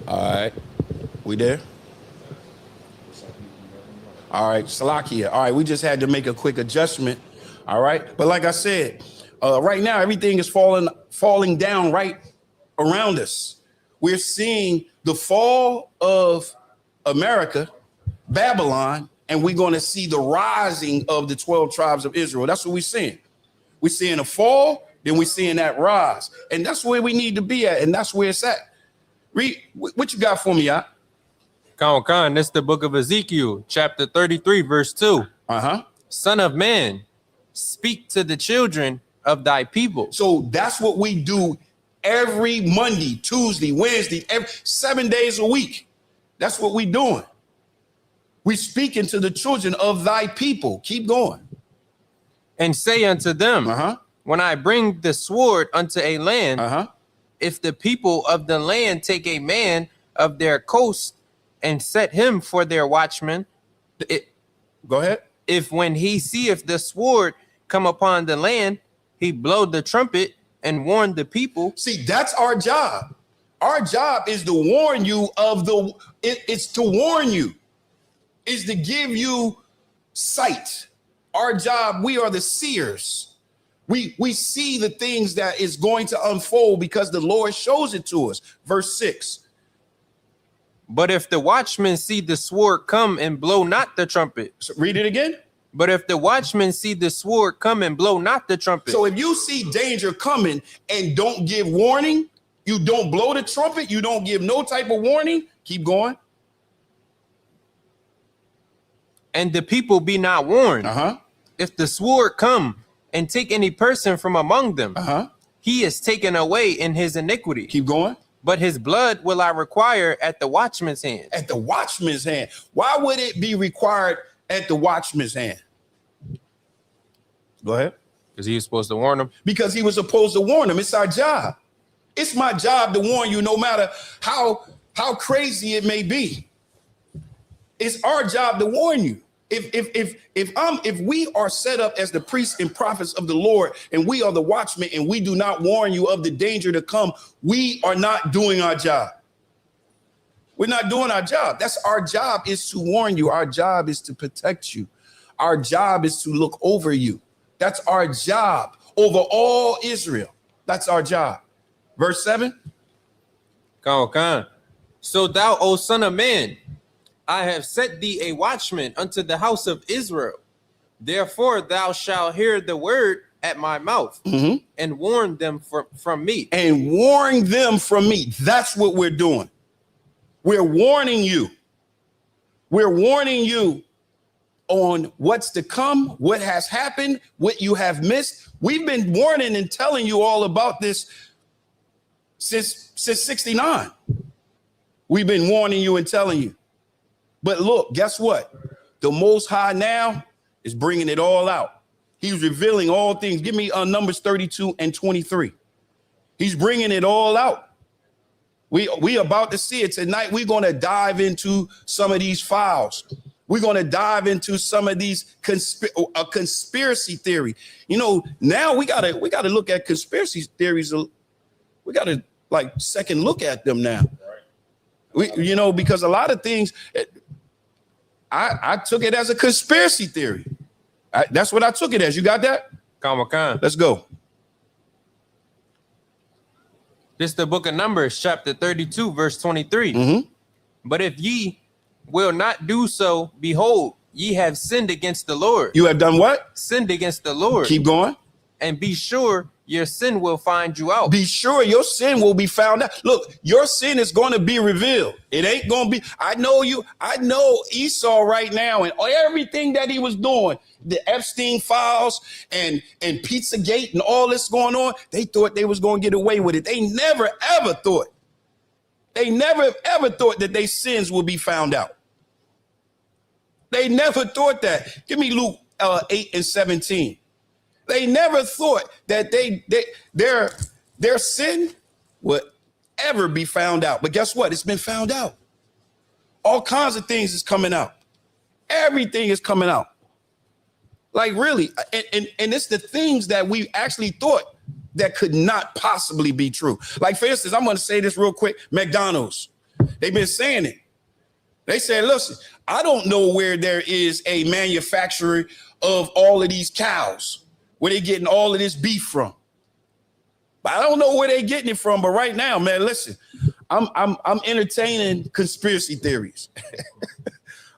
All right. We there? All right. Salakia. All right. We just had to make a quick adjustment. All right. But like I said, right now, everything is falling down right around us. We're seeing the fall of America, Babylon, and we're going to see the rising of the 12 tribes of Israel. That's what we're seeing. We're seeing a fall, then we're seeing that rise. And that's where we need to be at, and that's where it's at. Read, what you got for me, Yah? Khan, that's the book of Ezekiel, chapter 33, verse 2. Son of man, speak to the children of thy people. So that's what we do every Monday, Tuesday, Wednesday, 7 days a week. That's what we're doing. We speaking to the children of thy people. Keep going. And say unto them, when I bring the sword unto a land, if the people of the land take a man of their coast and set him for their watchman, go ahead. If when he seeth the sword come upon the land, he blow the trumpet and warn the people. See, that's our job. Our job is to warn you of it's to warn you, is to give you sight. Our job, we are the seers. We see the things that is going to unfold because the Lord shows it to us. Verse 6. But if the watchmen see the sword come and blow not the trumpet. So read it again. But if the watchmen see the sword come and blow not the trumpet. So if you see danger coming and don't give warning, you don't blow the trumpet, you don't give no type of warning, keep going. And the people be not warned. If the sword come and take any person from among them, he is taken away in his iniquity. Keep going. But his blood will I require at the watchman's hand. At the watchman's hand. Why would it be required at the watchman's hand? Go ahead. Because he was supposed to warn them. Because he was supposed to warn them. It's our job. It's my job to warn you no matter how crazy it may be. It's our job to warn you. If we are set up as the priests and prophets of the Lord, and we are the watchmen, and we do not warn you of the danger to come, we are not doing our job. We're not doing our job. That's our job, is to warn you. Our job is to protect you. Our job is to look over you. That's our job over all Israel. That's our job. Verse 7. Khan. So thou, O son of man, I have set thee a watchman unto the house of Israel. Therefore thou shalt hear the word at my mouth and warn them from me. And warn them from me. That's what we're doing. We're warning you. We're warning you on what's to come, what has happened, what you have missed. We've been warning and telling you all about this since 69. We've been warning you and telling you. But look, guess what? The Most High now is bringing it all out. He's revealing all things. Give me Numbers 32 and 23. He's bringing it all out. We about to see it tonight. We're going to dive into some of these files. We're going to dive into some of these conspiracy theory. You know, now we gotta look at conspiracy theories. We got to second look at them now. Because a lot of things, I took it as a conspiracy theory. That's what I took it as. You got that? Khan. Let's go. This is the book of Numbers, chapter 32, verse 23. But if ye will not do so, behold, ye have sinned against the Lord. You have done what? Sinned against the Lord. Keep going. And be sure your sin will find you out. Be sure your sin will be found out. Look, your sin is going to be revealed. It ain't going to be. I know Esau right now and everything that he was doing, the Epstein files and pizzagate and all this going on. They thought they was going to get away with it. They never, ever thought. They never, ever thought that their sins would be found out. They never thought that. Give me Luke 8 and 17. They never thought that their sin would ever be found out. But guess what? It's been found out. All kinds of things is coming out. Everything is coming out. Like really. And it's the things that we actually thought that could not possibly be true. Like, for instance, I'm going to say this real quick. McDonald's. They've been saying it. They said, listen, I don't know where there is a manufacturer of all of these cows, where they're getting all of this beef from. But I don't know where they're getting it from. But right now, man, listen, I'm entertaining conspiracy theories.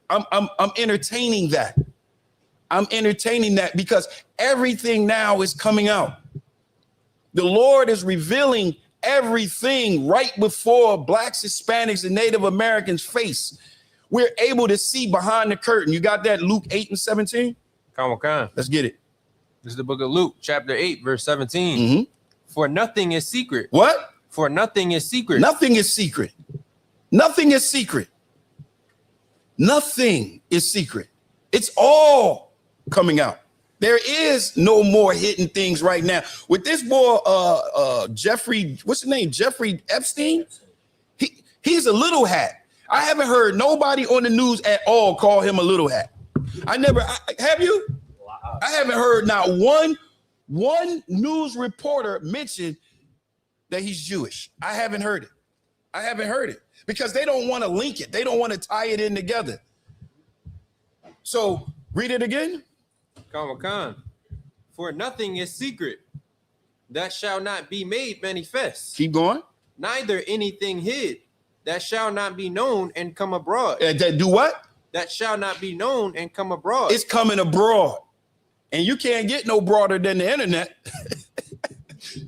I'm entertaining that. I'm entertaining that because everything now is coming out. The Lord is revealing everything right before blacks, Hispanics, and Native Americans' face. We're able to see behind the curtain. You got that, Luke 8:17? Come on. Let's get it. This is the book of Luke, chapter 8, verse 17. Mm-hmm. For nothing is secret. What? For nothing is secret. Nothing is secret. Nothing is secret. Nothing is secret. It's all coming out. There is no more hidden things right now. With this boy, Jeffrey, what's his name? Jeffrey Epstein. He's a little hat. I haven't heard nobody on the news at all call him a little hat. Have you? I haven't heard not one news reporter mention that he's Jewish. I haven't heard it because they don't want to link it. They don't want to tie it in together. So read it again. Come on. For nothing is secret that shall not be made manifest. Keep going. Neither anything hid that shall not be known and come abroad. That do what? That shall not be known and come abroad. It's coming abroad. And you can't get no broader than the internet.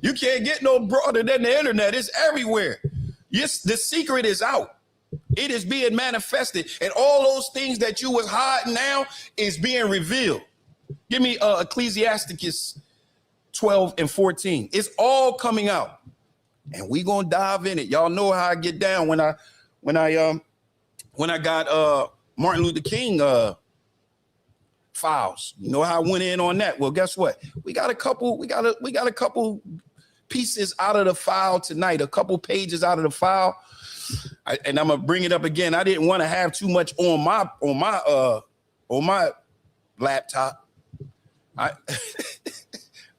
You can't get no broader than the internet. It's everywhere. Yes, the secret is out. It is being manifested. And all those things that you was hiding now is being revealed. Give me Ecclesiasticus 12:14. It's all coming out. And we gonna dive in it. Y'all know how I get down when I got Martin Luther King files. You know how I went in on that. Well, guess what? We got a couple pieces out of the file tonight, a couple pages out of the file. And I'm gonna bring it up again. I didn't want to have too much on my laptop. I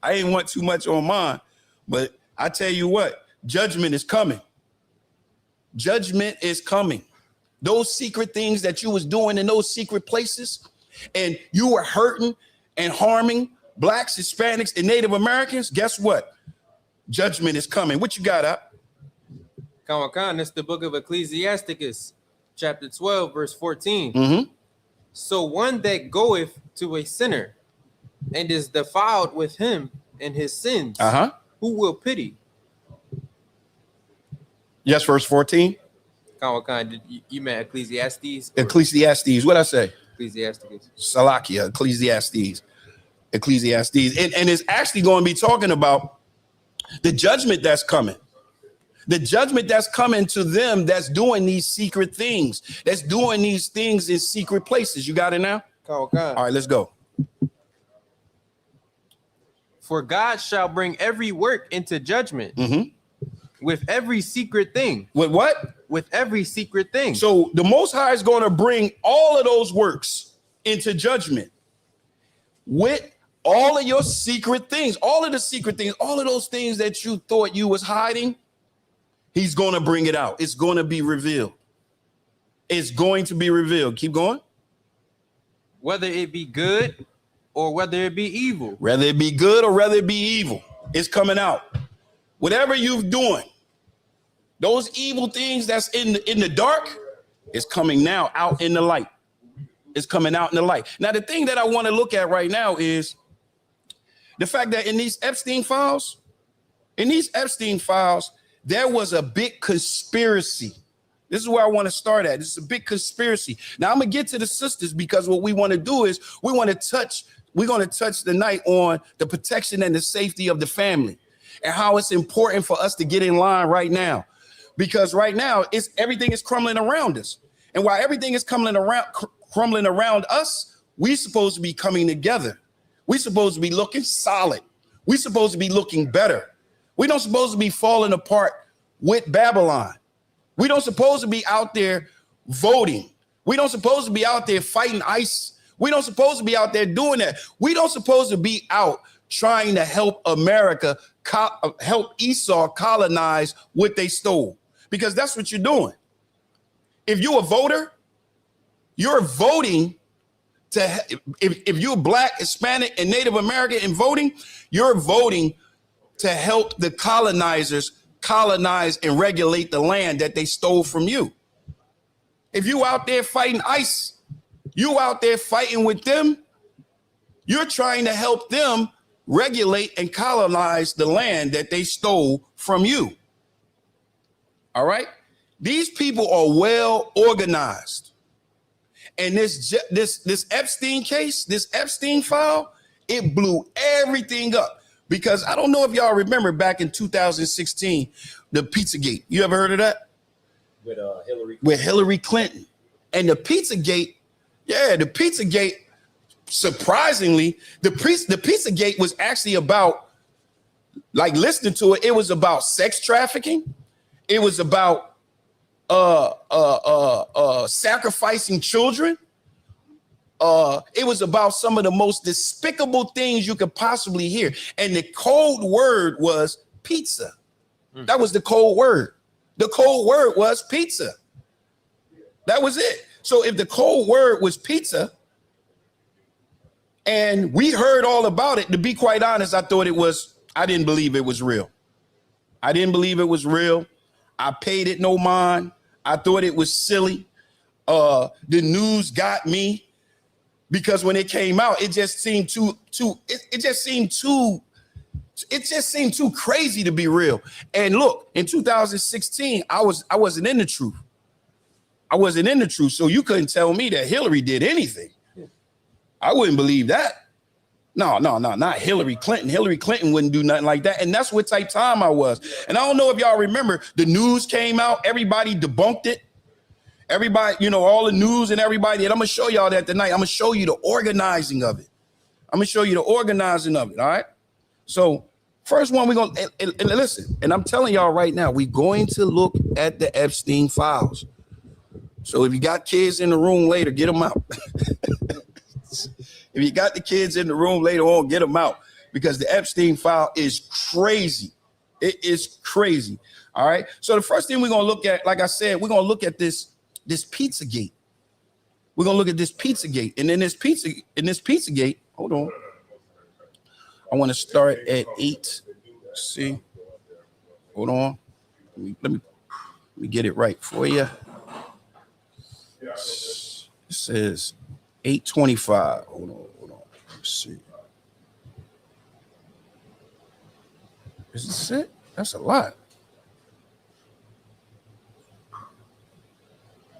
didn't want too much on mine, but I tell you what, judgment is coming. Judgment is coming. Those secret things that you was doing in those secret places, and you were hurting and harming blacks, Hispanics, and Native Americans, guess what? Judgment is coming. What you got up? Come on. That's the book of Ecclesiasticus, chapter 12, verse 14. Mm-hmm. So one that goeth to a sinner and is defiled with him and his sins, who will pity? Yes, verse 14. Come on. You meant Ecclesiastes? Ecclesiastes. What I say? Ecclesiasticus. Salakia, Ecclesiastes. And it's actually going to be talking about the judgment that's coming. The judgment that's coming to them that's doing these secret things, that's doing these things in secret places. You got it now? All right, let's go. For God shall bring every work into judgment with every secret thing. With what? With every secret thing. So the Most High is going to bring all of those works into judgment with all of your secret things, all of the secret things, all of those things that you thought you was hiding. He's going to bring it out. It's going to be revealed. It's going to be revealed. Keep going. Whether it be good or whether it be evil. Whether it be good or whether it be evil, it's coming out. Whatever you're doing, those evil things that's in the dark is coming now out in the light. It's coming out in the light. Now, the thing that I want to look at right now is the fact that in these Epstein files, there was a big conspiracy. This is where I want to start at. This is a big conspiracy. Now I'm gonna get to the sisters because what we want to do is we're going to touch tonight on the protection and the safety of the family and how it's important for us to get in line right now. Because right now everything is crumbling around us. And while everything is crumbling around us, we're supposed to be coming together. We're supposed to be looking solid. We're supposed to be looking better. We don't supposed to be falling apart with Babylon. We don't supposed to be out there voting. We don't supposed to be out there fighting ICE. We don't supposed to be out there doing that. We don't supposed to be out trying to help America, help Esau colonize what they stole, because that's what you're doing. If you're a voter, you're voting if you're Black, Hispanic, and Native American and voting, you're voting to help the colonizers colonize and regulate the land that they stole from you. If you out there fighting ICE, you out there fighting with them, you're trying to help them regulate and colonize the land that they stole from you. All right? These people are well organized. And this Epstein case, this Epstein file, it blew everything up. Because I don't know if y'all remember back in 2016, the pizzagate. You ever heard of that? With Hillary Clinton. And the pizzagate, the pizzagate, surprisingly, the pizzagate was actually about, like, listening to it, it was about sex trafficking. It was about sacrificing children. It was about some of the most despicable things you could possibly hear. And the code word was pizza. That was the code word. The code word was pizza. That was it. So if the code word was pizza, and we heard all about it, to be quite honest, I didn't believe it was real. I didn't believe it was real. I paid it no mind. I thought it was silly. The news got me because when it came out, it just seemed too crazy to be real. And look, in 2016, I wasn't in the truth. I wasn't in the truth. So you couldn't tell me that Hillary did anything. I wouldn't believe that. No, not Hillary Clinton. Hillary Clinton wouldn't do nothing like that. And that's what type time I was. And I don't know if y'all remember, the news came out, everybody debunked it. Everybody, all the news and everybody. And I'm going to show y'all that tonight. I'm going to show you the organizing of it. All right. So first one, we're going to listen. And I'm telling y'all right now, we're going to look at the Epstein files. So if you got kids in the room later, get them out. If you got the kids in the room later on, get them out, because the Epstein file is crazy. It is crazy. All right. So the first thing we're going to look at, like I said, we're going to look at this Pizzagate. We're going to look at this Pizzagate. And in this Pizzagate, hold on. I want to start at 8. See, hold on. Let me get it right for you. It says 825. Hold on. Let's see. Is this it? That's a lot.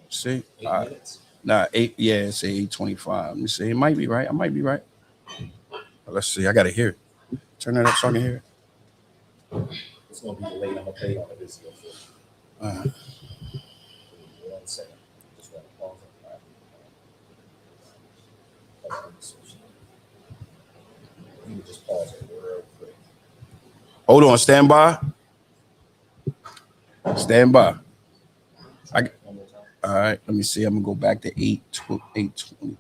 See? 8 minutes? Nah, 8. Yeah, it's 825. Let me see. It might be right. I might be right. Let's see. I got to hear it. Turn that up so I can hear it. It's going to be delayed. I'm going to play it on the video first. 1 second. Just want to pause it. You can just pause it real quick. Hold on. Stand by. All right. Let me see. I'm going to go back to 820.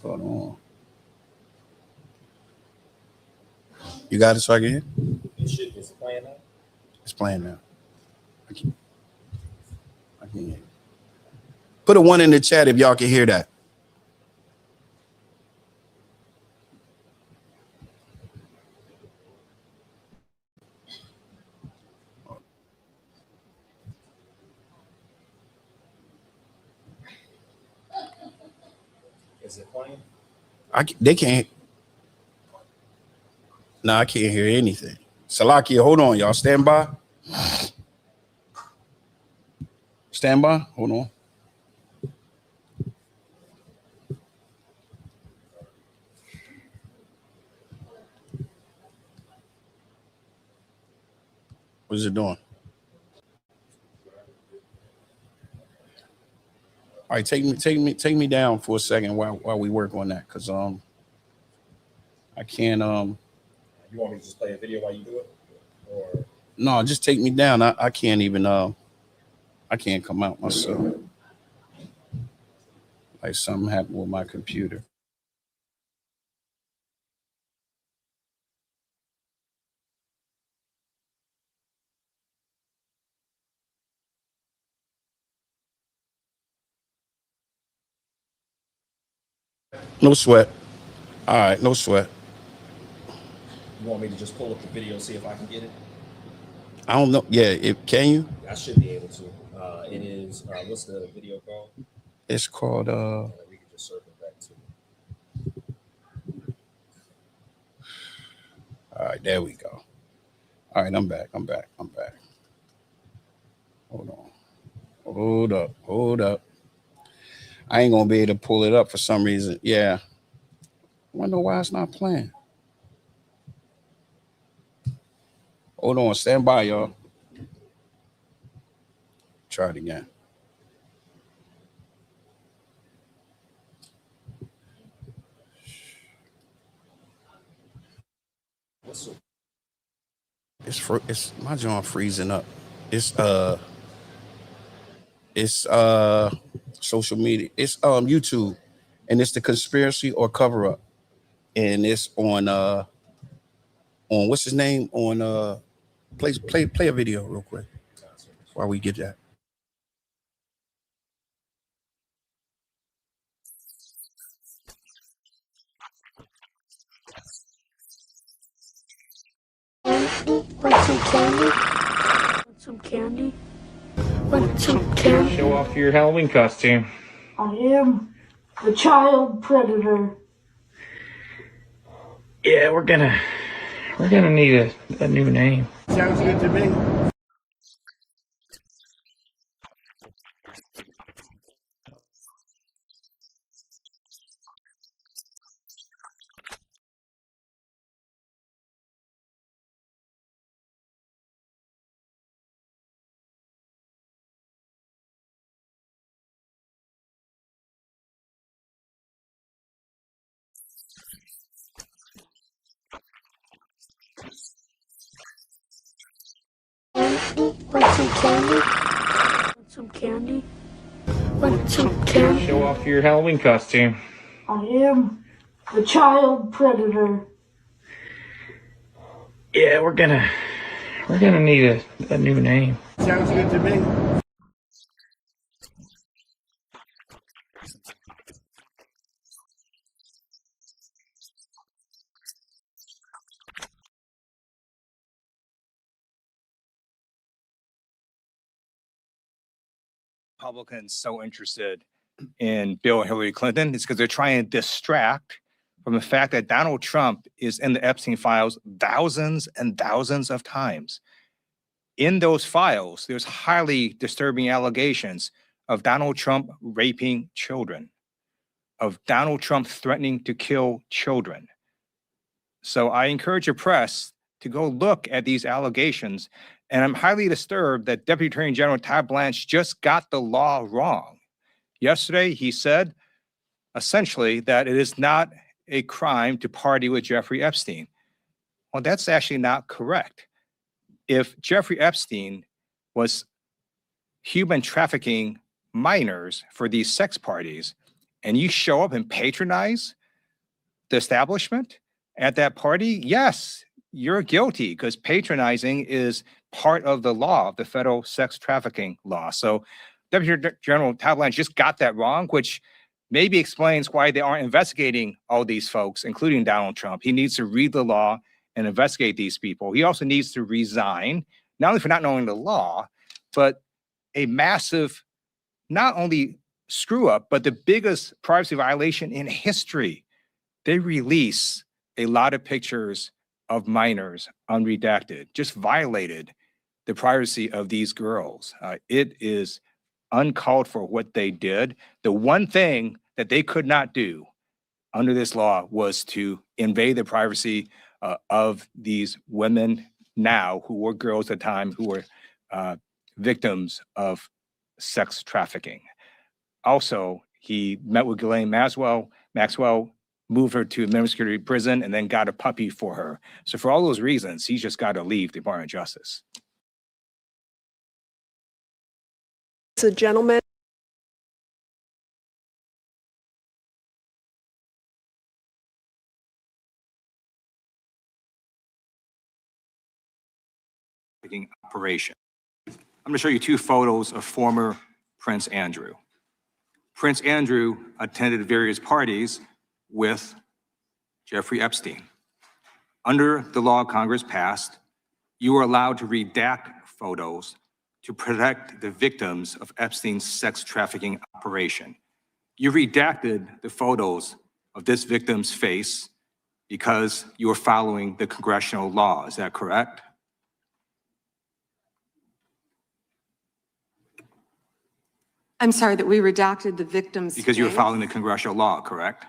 Hold on. You got it so I can hear? It's playing now? It's playing now. I can't hear it. Put a 1 in the chat if y'all can hear that. Is it playing? They can't. No, I can't hear anything. Salakia, hold on, y'all. Stand by. Hold on. What is it doing? All right, take me down for a second while we work on that, because I can't You want me to just play a video while you do it? Or no, just take me down. I can't even I can't come out myself. Like something happened with my computer. No sweat. All right, no sweat. You want me to just pull up the video, see if I can get it? I don't know. Yeah, can you? I should be able to. It is, what's the video called? It's called We can just circle back to it. all right, there we go. All right, I'm back. Hold up. I ain't gonna be able to pull it up for some reason. Yeah. I wonder why it's not playing. Hold on, stand by, y'all. Try it again. It's my jaw freezing up. It's social media. It's YouTube, and it's the conspiracy or cover up, and it's on what's his name on play a video real quick while we get that. Want some candy? Want some candy? Want some candy? Show off your Halloween costume. I am the child predator. Yeah, we're gonna need a new name. Sounds good to me. Want some candy? Want some candy? Want some candy? Show off your Halloween costume. I am the child predator. Yeah, we're gonna need a new name. Sounds good to me. Republicans so interested in Bill and Hillary Clinton is because they're trying to distract from the fact that Donald Trump is in the Epstein files thousands and thousands of times. In those files, there's highly disturbing allegations of Donald Trump raping children, of Donald Trump threatening to kill children. So I encourage your press to go look at these allegations. And I'm highly disturbed that Deputy Attorney General Todd Blanche just got the law wrong. Yesterday, he said essentially that it is not a crime to party with Jeffrey Epstein. Well, that's actually not correct. If Jeffrey Epstein was human trafficking minors for these sex parties, and you show up and patronize the establishment at that party, yes, you're guilty because patronizing is part of the law, the federal sex trafficking law. So Deputy General Todd Blanche just got that wrong, which maybe explains why they aren't investigating all these folks, including Donald Trump. He needs to read the law and investigate these people. He also needs to resign, not only for not knowing the law, but a massive, not only screw up, but the biggest privacy violation in history. They release a lot of pictures of minors unredacted, just violated the privacy of these girls. It is uncalled for what they did. The one thing that they could not do under this law was to invade the privacy of these women now who were girls at the time who were victims of sex trafficking. Also, he met with Ghislaine Maxwell, moved her to a minimum security prison, and then got a puppy for her. So for all those reasons, he's just got to leave the Department of Justice. It's a gentleman. Operation. I'm going to show you two photos of former Prince Andrew. Prince Andrew attended various parties with Jeffrey Epstein. Under the law Congress passed, you were allowed to redact photos to protect the victims of Epstein's sex trafficking operation. You redacted the photos of this victim's face because you were following the congressional law. Is that correct? I'm sorry, that we redacted the victim's Because you were face? following the congressional law, correct?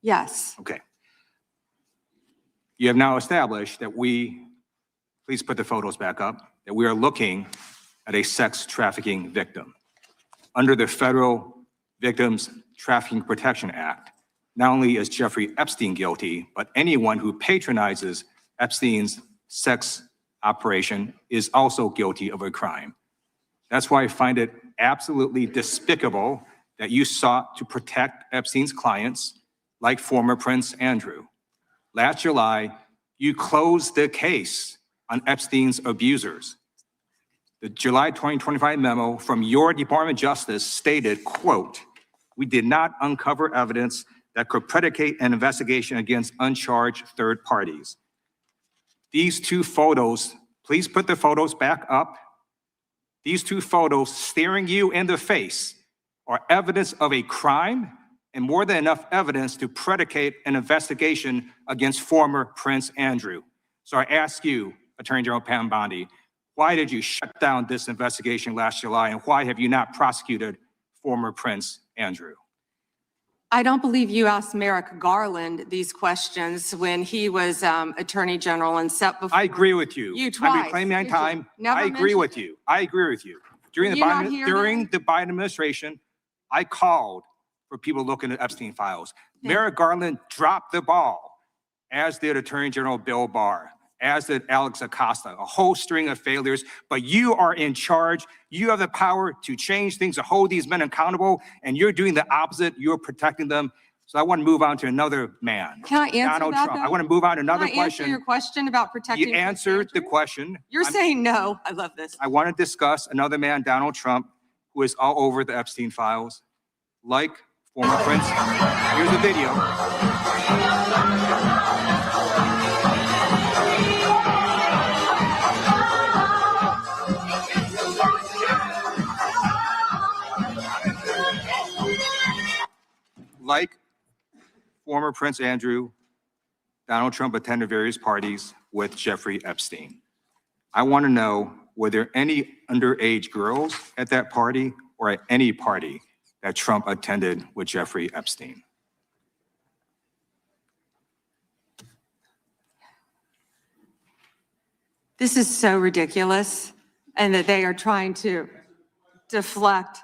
Yes. Okay. You have now established that please put the photos back up, that we are looking at a sex trafficking victim. Under the Federal Victims Trafficking Protection Act, not only is Jeffrey Epstein guilty, but anyone who patronizes Epstein's sex operation is also guilty of a crime. That's why I find it absolutely despicable that you sought to protect Epstein's clients, like former Prince Andrew. Last July, you closed the case on Epstein's abusers. The July 2025 memo from your Department of Justice stated, quote, "We did not uncover evidence that could predicate an investigation against uncharged third parties." These two photos, please put the photos back up. These two photos staring you in the face are evidence of a crime and more than enough evidence to predicate an investigation against former Prince Andrew. So I ask you, Attorney General Pam Bondi, why did you shut down this investigation last July, and why have you not prosecuted former Prince Andrew? I don't believe you asked Merrick Garland these questions when he was Attorney General and set before. I agree with you. You twice. I'm reclaiming my Did you? time. Never I agree mentioned with it. you. I agree with you. During Were the you not here then? Biden administration, I called for people looking at Epstein files. Merrick Garland dropped the ball, as did Attorney General Bill Barr, as did Alex Acosta, a whole string of failures. But you are in charge. You have the power to change things, to hold these men accountable, and you're doing the opposite. You're protecting them. So I want to move on to another man. Can I answer Donald that, Trump. though? I want to move on to another Can I answer question. your question about protecting? You Prince answered the Andrew? question. You're saying no. I love this. I want to discuss another man, Donald Trump, who is all over the Epstein files, like former Prince. Here's a video. Like former Prince Andrew, Donald Trump attended various parties with Jeffrey Epstein. I want to know, were there any underage girls at that party or at any party that Trump attended with Jeffrey Epstein? This is so ridiculous, and that they are trying to deflect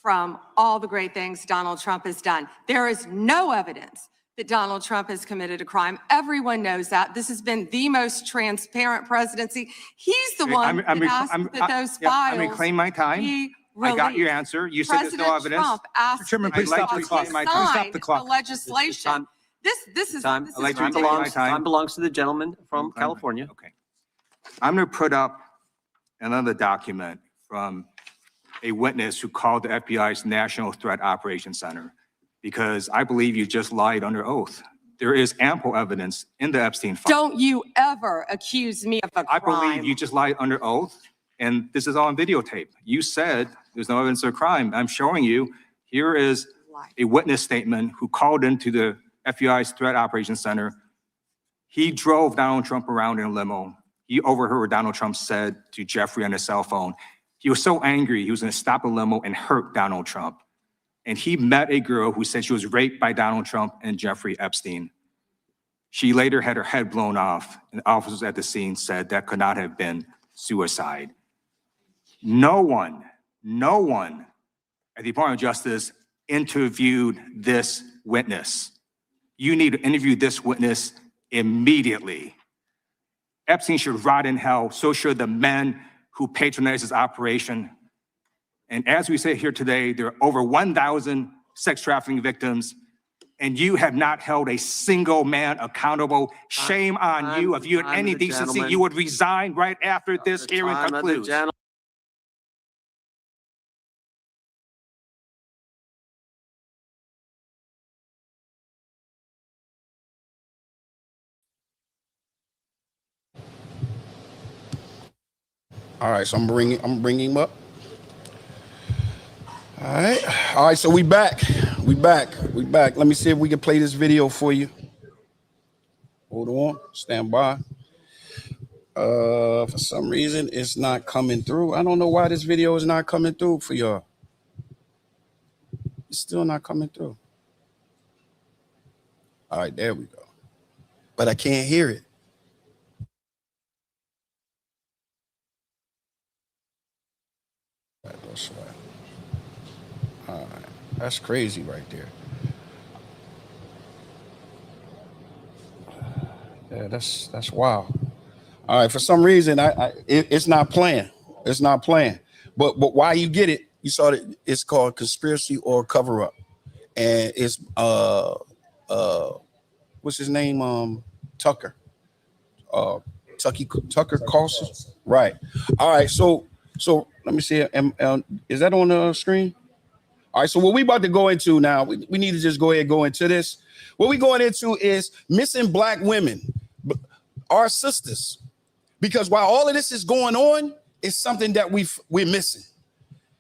from all the great things Donald Trump has done. There is no evidence that Donald Trump has committed a crime. Everyone knows that. This has been the most transparent presidency. He's the one that asked that those files I'm reclaiming my time. be I got your released. answer. You said there's no President evidence. Trump asked Chairman, that please those stop the files clock. be My time. Stop signed the clock. the legislation. Time. This is Time. I'd like to ridiculous. reclaim my time. Time belongs to the gentleman from California. Okay. I'm going to put up another document from a witness who called the FBI's National Threat Operations Center, because I believe you just lied under oath. There is ample evidence in the Epstein file. Don't you ever accuse me of a I crime. believe you just lied under oath, and this is all on videotape. You said there's no evidence of a crime. I'm showing you, here is a witness statement who called into the FBI's Threat Operations Center. He drove Donald Trump around in a limo. He overheard what Donald Trump said to Jeffrey on his cell phone. He was so angry, he was going to stop a limo and hurt Donald Trump. And he met a girl who said she was raped by Donald Trump and Jeffrey Epstein. She later had her head blown off, and officers at the scene said that could not have been suicide. No one at the Department of Justice interviewed this witness. You need to interview this witness immediately. Epstein should rot in hell. So should the men who patronized his operation. And as we say here today, there are over 1,000 sex trafficking victims, and you have not held a single man accountable. Shame on you. If you had any decency, you would resign right after this hearing concludes. All right, so I'm bringing him up. All right. So we back. Let me see if we can play this video for you. Hold on, stand by. For some reason, it's not coming through. I don't know why this video is not coming through for y'all. It's still not coming through. All right, there we go. But I can't hear it. That's right. All right. That's crazy right there. Yeah, that's wild. All right, for some reason, it's not playing. It's not playing. But why you get it? You saw that it's called conspiracy or cover up, and it's what's his name? Tucker. Tucker Carlson. Right. All right. So let me see. Is that on the screen? All right. So what we about to go into now, we need to just go ahead and go into this. What we going into is missing Black women, our sisters, because while all of this is going on, it's something that we're missing.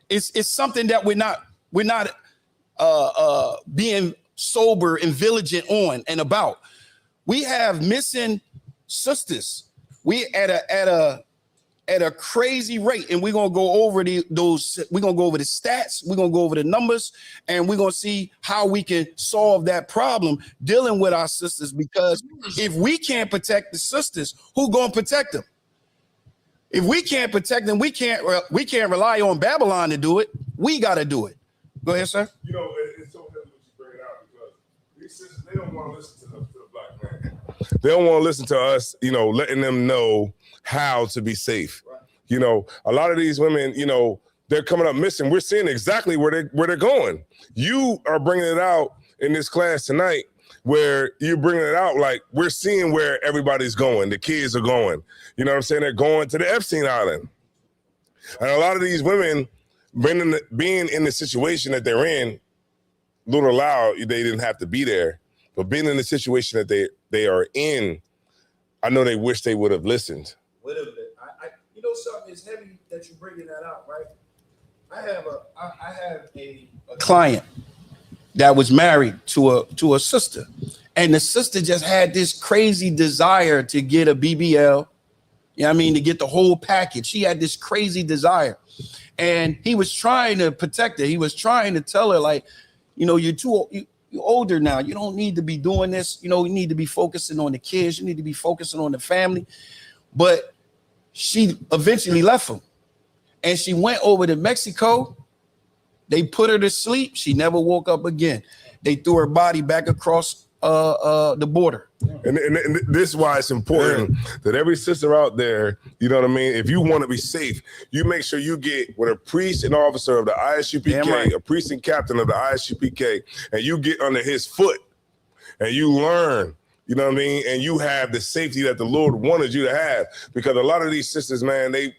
It's something that we're not being sober and vigilant on and about. We have missing sisters. We at a crazy rate, and we're gonna go over those. We're gonna go over the stats. We're gonna go over the numbers, and we're gonna see how we can solve that problem dealing with our sisters. Because if we can't protect the sisters, who gonna protect them? If we can't protect them, we can't rely on Babylon to do it. We got to do it. Go ahead, sir. You know, it's so heavy what you bring it out because these sisters, they don't want to listen to the Black man. They don't want to listen to us, you know, letting them know how to be safe. Right. You know, a lot of these women, you know, they're coming up missing. We're seeing exactly where they're going. You are bringing it out in this class tonight, where you're bringing it out like we're seeing where everybody's going. The kids are going. You know what I'm saying? They're going to the Epstein Island. And a lot of these women, being in the situation that they're in, little loud, they didn't have to be there. But being in the situation that they are in, I know they wish they would have listened. Wait a minute. You know something is heavy that you're bringing that out, right? I have a client that was married to a sister, and the sister just had this crazy desire to get a BBL. You know what I mean? To get the whole package. She had this crazy desire, and he was trying to protect her. He was trying to tell her, like, you know, you're older now. You don't need to be doing this. You know, you need to be focusing on the kids. You need to be focusing on the family. But she eventually left him, and she went over to Mexico. They put her to sleep. She never woke up again. They threw her body back across the border. And this is why it's important that every sister out there, you know what I mean? If you want to be safe, you make sure you get with a priest and officer of the ISUPK, right, a priest and captain of the ISUPK, and you get under his foot and you learn, you know what I mean? And you have the safety that the Lord wanted you to have. Because a lot of these sisters, man, they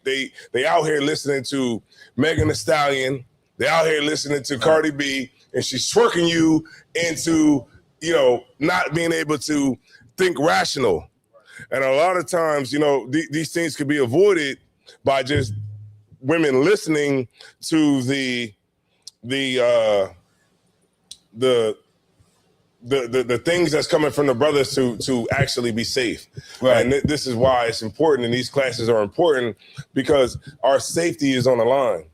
out here listening to Megan Thee Stallion. They out here listening to Cardi B, and she's twerking you into, you know, not being able to think rational. And a lot of times, you know, these things could be avoided by just women listening to the things that's coming from the brothers to actually be safe. Right. And this is why it's important, and these classes are important, because our safety is on the line.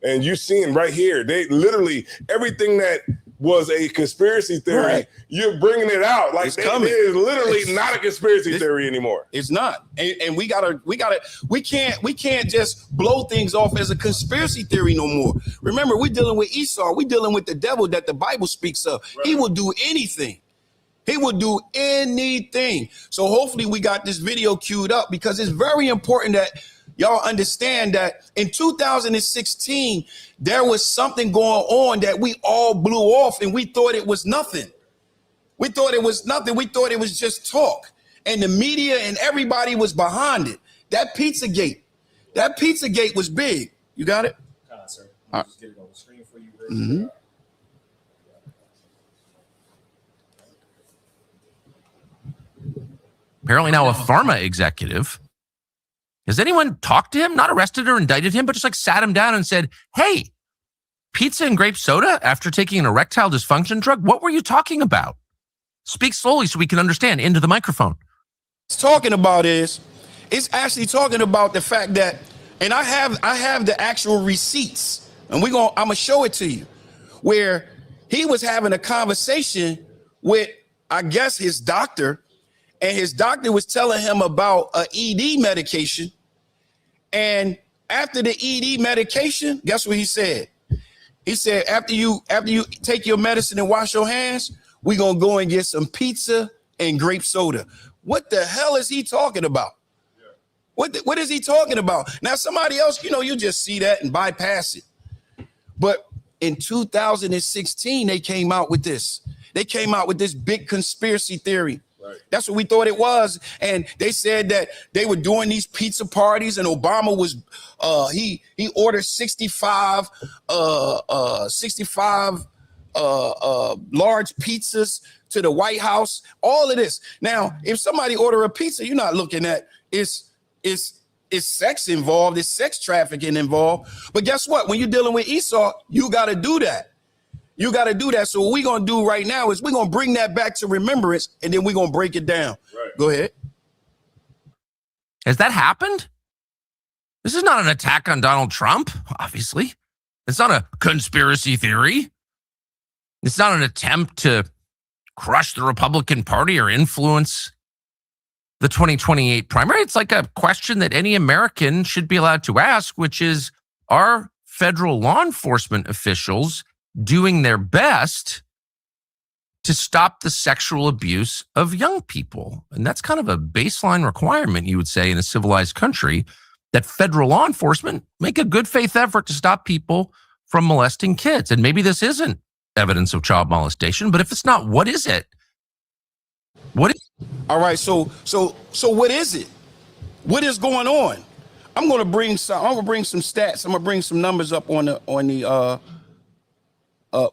And you're seeing right here, they literally, everything that was a conspiracy theory, right, you're bringing it out. Like, it is literally not a conspiracy theory anymore. It's not. And we can't just blow things off as a conspiracy theory no more. Remember, we're dealing with Esau. We're dealing with the devil that the Bible speaks of. Right. He will do anything. He will do anything. So hopefully we got this video queued up, because it's very important that y'all understand that in 2016, there was something going on that we all blew off, and we thought it was nothing. We thought it was nothing. We thought it was just talk. And the media and everybody was behind it. That pizzagate was big. You got it? Sir. I'll just get it on the screen for you. Apparently now a pharma executive Has anyone talked to him, not arrested or indicted him, but just like sat him down and said, hey, pizza and grape soda after taking an erectile dysfunction drug? What were you talking about? Speak slowly so we can understand into the microphone. It's talking about is, it's actually talking about the fact that, and I have the actual receipts, and I'm gonna show it to you, where he was having a conversation with, I guess, his doctor, and his doctor was telling him about a ED medication. And after the ED medication, guess what he said? He said, after you take your medicine and wash your hands, we're gonna go and get some pizza and grape soda. What the hell is he talking about? What is he talking about? Now, somebody else, you just see that and bypass it. But in 2016, they came out with this. They came out with this big conspiracy theory. Right. That's what we thought it was. And they said that they were doing these pizza parties, and Obama was he ordered 65 large pizzas to the White House. All of this. Now, if somebody order a pizza, you're not looking at it's sex involved, it's sex trafficking involved. But guess what? When you're dealing with Esau, you got to do that. You got to do that. So what we're going to do right now is we're going to bring that back to remembrance, and then we're going to break it down. Right. Go ahead. Has that happened? This is not an attack on Donald Trump, obviously. It's not a conspiracy theory. It's not an attempt to crush the Republican Party or influence the 2028 primary. It's like a question that any American should be allowed to ask, which is, are federal law enforcement officials doing their best to stop the sexual abuse of young people? And that's kind of a baseline requirement, you would say, in a civilized country, that federal law enforcement make a good faith effort to stop people from molesting kids. And maybe this isn't evidence of child molestation, but if it's not, what is it? What is All right, so what is it? What is going on? I'm gonna bring some stats. I'm gonna bring some numbers up on the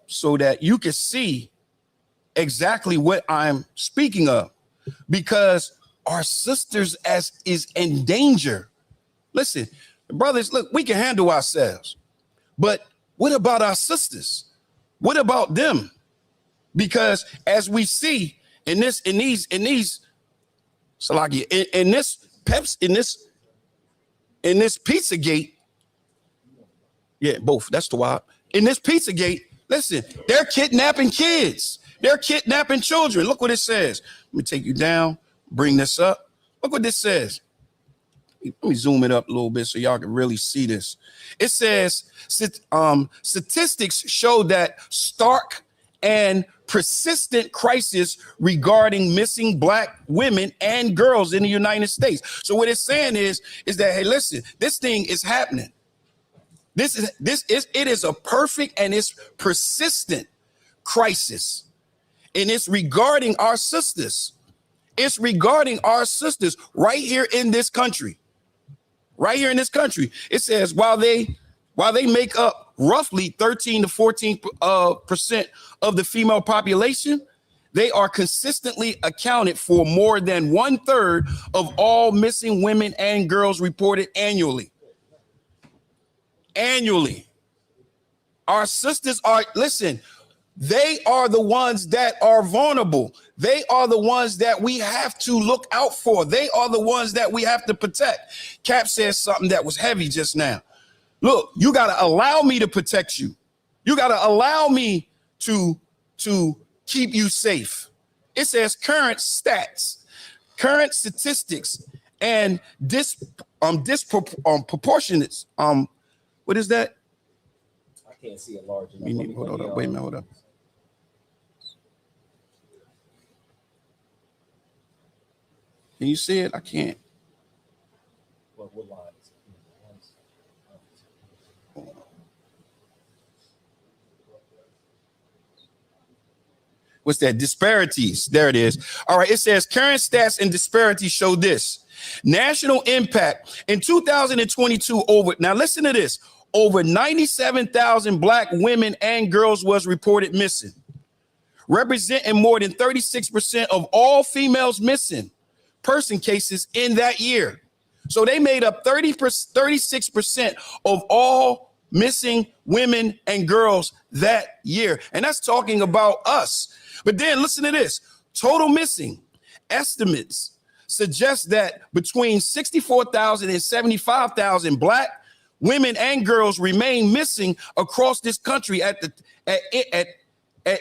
so that you can see exactly what I'm speaking of, because our sisters is in danger. Listen, brothers, look, we can handle ourselves, but what about our sisters? What about them? Because as we see in this pizzagate, yeah, both. That's the wild. In this pizzagate, listen, they're kidnapping kids. They're kidnapping children. Look what it says. Let me take you down, bring this up. Look what this says. Let me zoom it up a little bit so y'all can really see this. It says, statistics show that stark and persistent crisis regarding missing Black women and girls in the United States. So what it's saying is that, hey, listen, this thing is happening. It is a perfect and it's persistent crisis. And it's regarding our sisters. It's regarding our sisters right here in this country. Right here in this country. It says while they make up roughly 13 to 14% of the female population, they are consistently accounted for more than 1/3 of all missing women and girls reported annually. Annually. Our sisters are, listen, they are the ones that are vulnerable. They are the ones that we have to look out for. They are the ones that we have to protect. Cap says something that was heavy just now. Look, you got to allow me to protect you. You got to allow me to keep you safe. It says current stats, current statistics, and disproportionate. What is that? I can't see it large enough. Hold up. Wait a minute. Hold up. Can you see it? I can't. What line is it? What's that? Disparities. There it is. All right. It says current stats and disparities show this. National impact in 2022 now listen to this. Over 97,000 Black women and girls was reported missing, representing more than 36% of all females missing person cases in that year. So they made up 36% of all missing women and girls that year. And that's talking about us. But then listen to this. Total missing estimates suggest that between 64,000 and 75,000 Black women and girls remain missing across this country at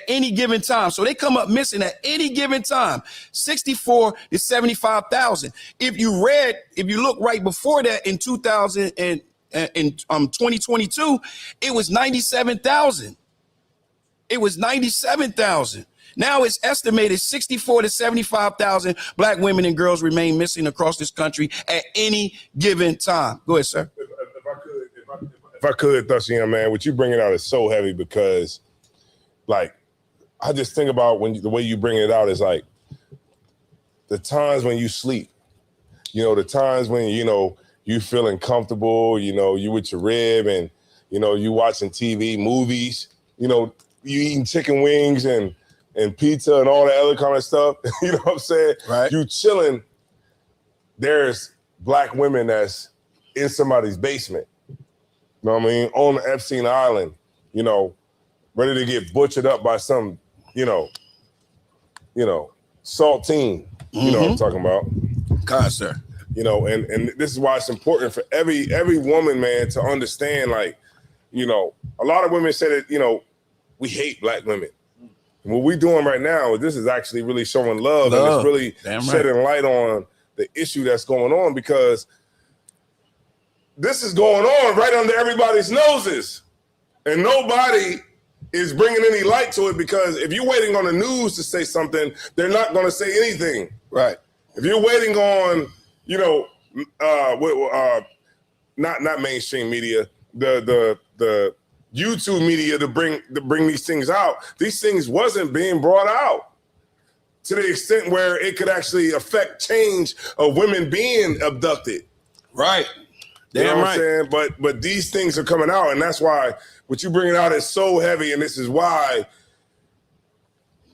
any given time. So they come up missing at any given time, 64 to 75,000. If you look right before that in 2022, it was 97,000. It was 97,000. Now it's estimated 64 to 75,000 Black women and girls remain missing across this country at any given time. Go ahead, sir. If I could, Thushian, man, what you bringing out is so heavy because, like, I just think about the way you bring it out is like the times when you sleep, the times when, you feeling comfortable, you with your rib and, you watching TV, movies, you eating chicken wings and pizza and all that other kind of stuff. You know what I'm saying? Right. You chilling. There's Black women that's in somebody's basement. You know what I mean? On the Epstein Island, ready to get butchered up by some, saltine. You know what I'm talking about? God, sir. And this is why it's important for every woman, man, to understand, like, a lot of women say that, we hate Black women. And what we're doing right now, this is actually really showing love. And it's really shedding light on the issue that's going on, because this is going on right under everybody's noses. And nobody is bringing any light to it, because if you're waiting on the news to say something, they're not going to say anything. Right. If you're waiting on, not mainstream media, the YouTube media to bring these things out, these things wasn't being brought out to the extent where it could actually affect change of women being abducted. Right. You know what I'm saying? But these things are coming out, and that's why what you bringing out is so heavy, and this is why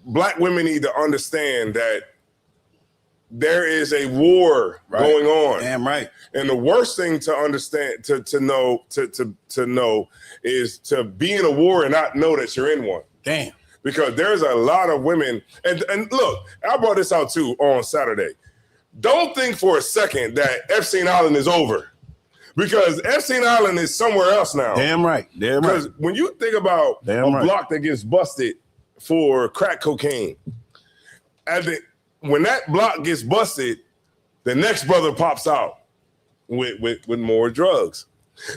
Black women need to understand that there is a war going on. Damn right. And the worst thing to understand, to know is to be in a war and not know that you're in one. Damn. Because there's a lot of women, and look, I brought this out too on Saturday. Don't think for a second that Epstein Island is over. Because Epstein Island is somewhere else now. Damn right. Damn right. Because when you think about block that gets busted for crack cocaine, when that block gets busted, the next brother pops out with more drugs.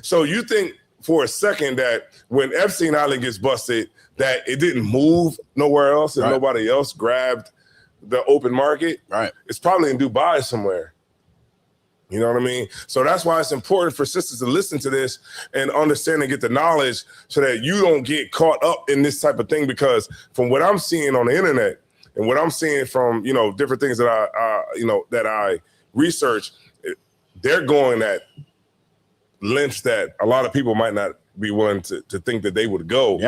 So you think for a second that when Epstein Island gets busted, that it didn't move nowhere else and nobody else grabbed the open market? Right. It's probably in Dubai somewhere. You know what I mean? So that's why it's important for sisters to listen to this and understand and get the knowledge so that you don't get caught up in this type of thing. Because from what I'm seeing on the internet and what I'm seeing from, different things that I research, they're going at lengths that a lot of people might not be willing to think that they would go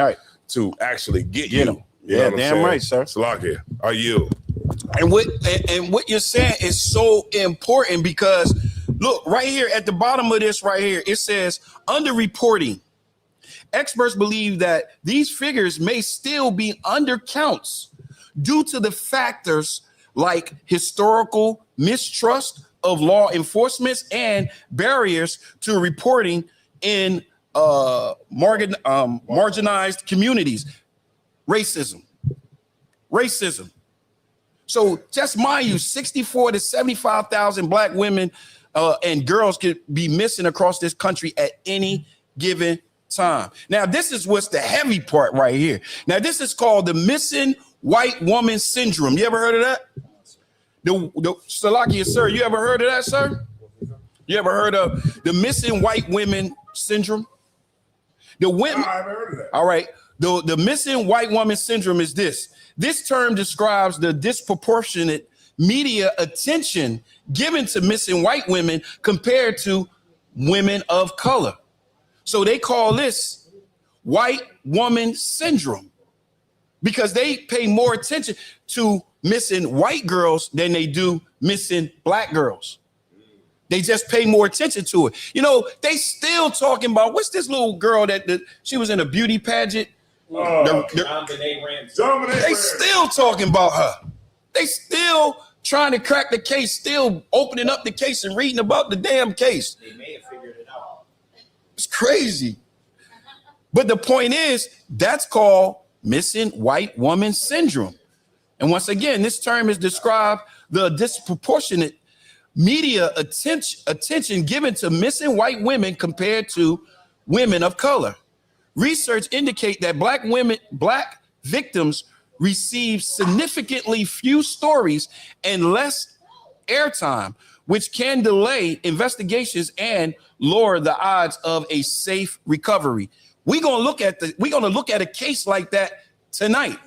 to actually get you. Yeah, damn right, sir. Salakia, are you? And what you're saying is so important, because look right here at the bottom of this right here, it says underreporting. Experts believe that these figures may still be undercounts due to the factors like historical mistrust of law enforcement and barriers to reporting in marginalized communities. Racism. So just mind you, 64 to 75,000 Black women and girls could be missing across this country at any given time. Now, this is what's the heavy part right here. Now, this is called the missing white woman syndrome. You ever heard of that? The Salakia, sir, you ever heard of that, sir? You ever heard of the missing white women syndrome? The women. I haven't heard of that. All right. The missing white woman syndrome is this. This term describes the disproportionate media attention given to missing white women compared to women of color. So they call this white woman syndrome because they pay more attention to missing white girls than they do missing Black girls. They just pay more attention to it. You know, they still talking about what's this little girl that she was in a beauty pageant. They still talking about her. They still trying to crack the case, still opening up the case and reading about the damn case. They may have figured it out. It's crazy. But the point is, that's called missing white woman syndrome. And once again, this term is described the disproportionate media attention given to missing white women compared to women of color. Research indicate that black victims receive significantly few stories and less airtime, which can delay investigations and lower the odds of a safe recovery. We're gonna look at a case like that tonight.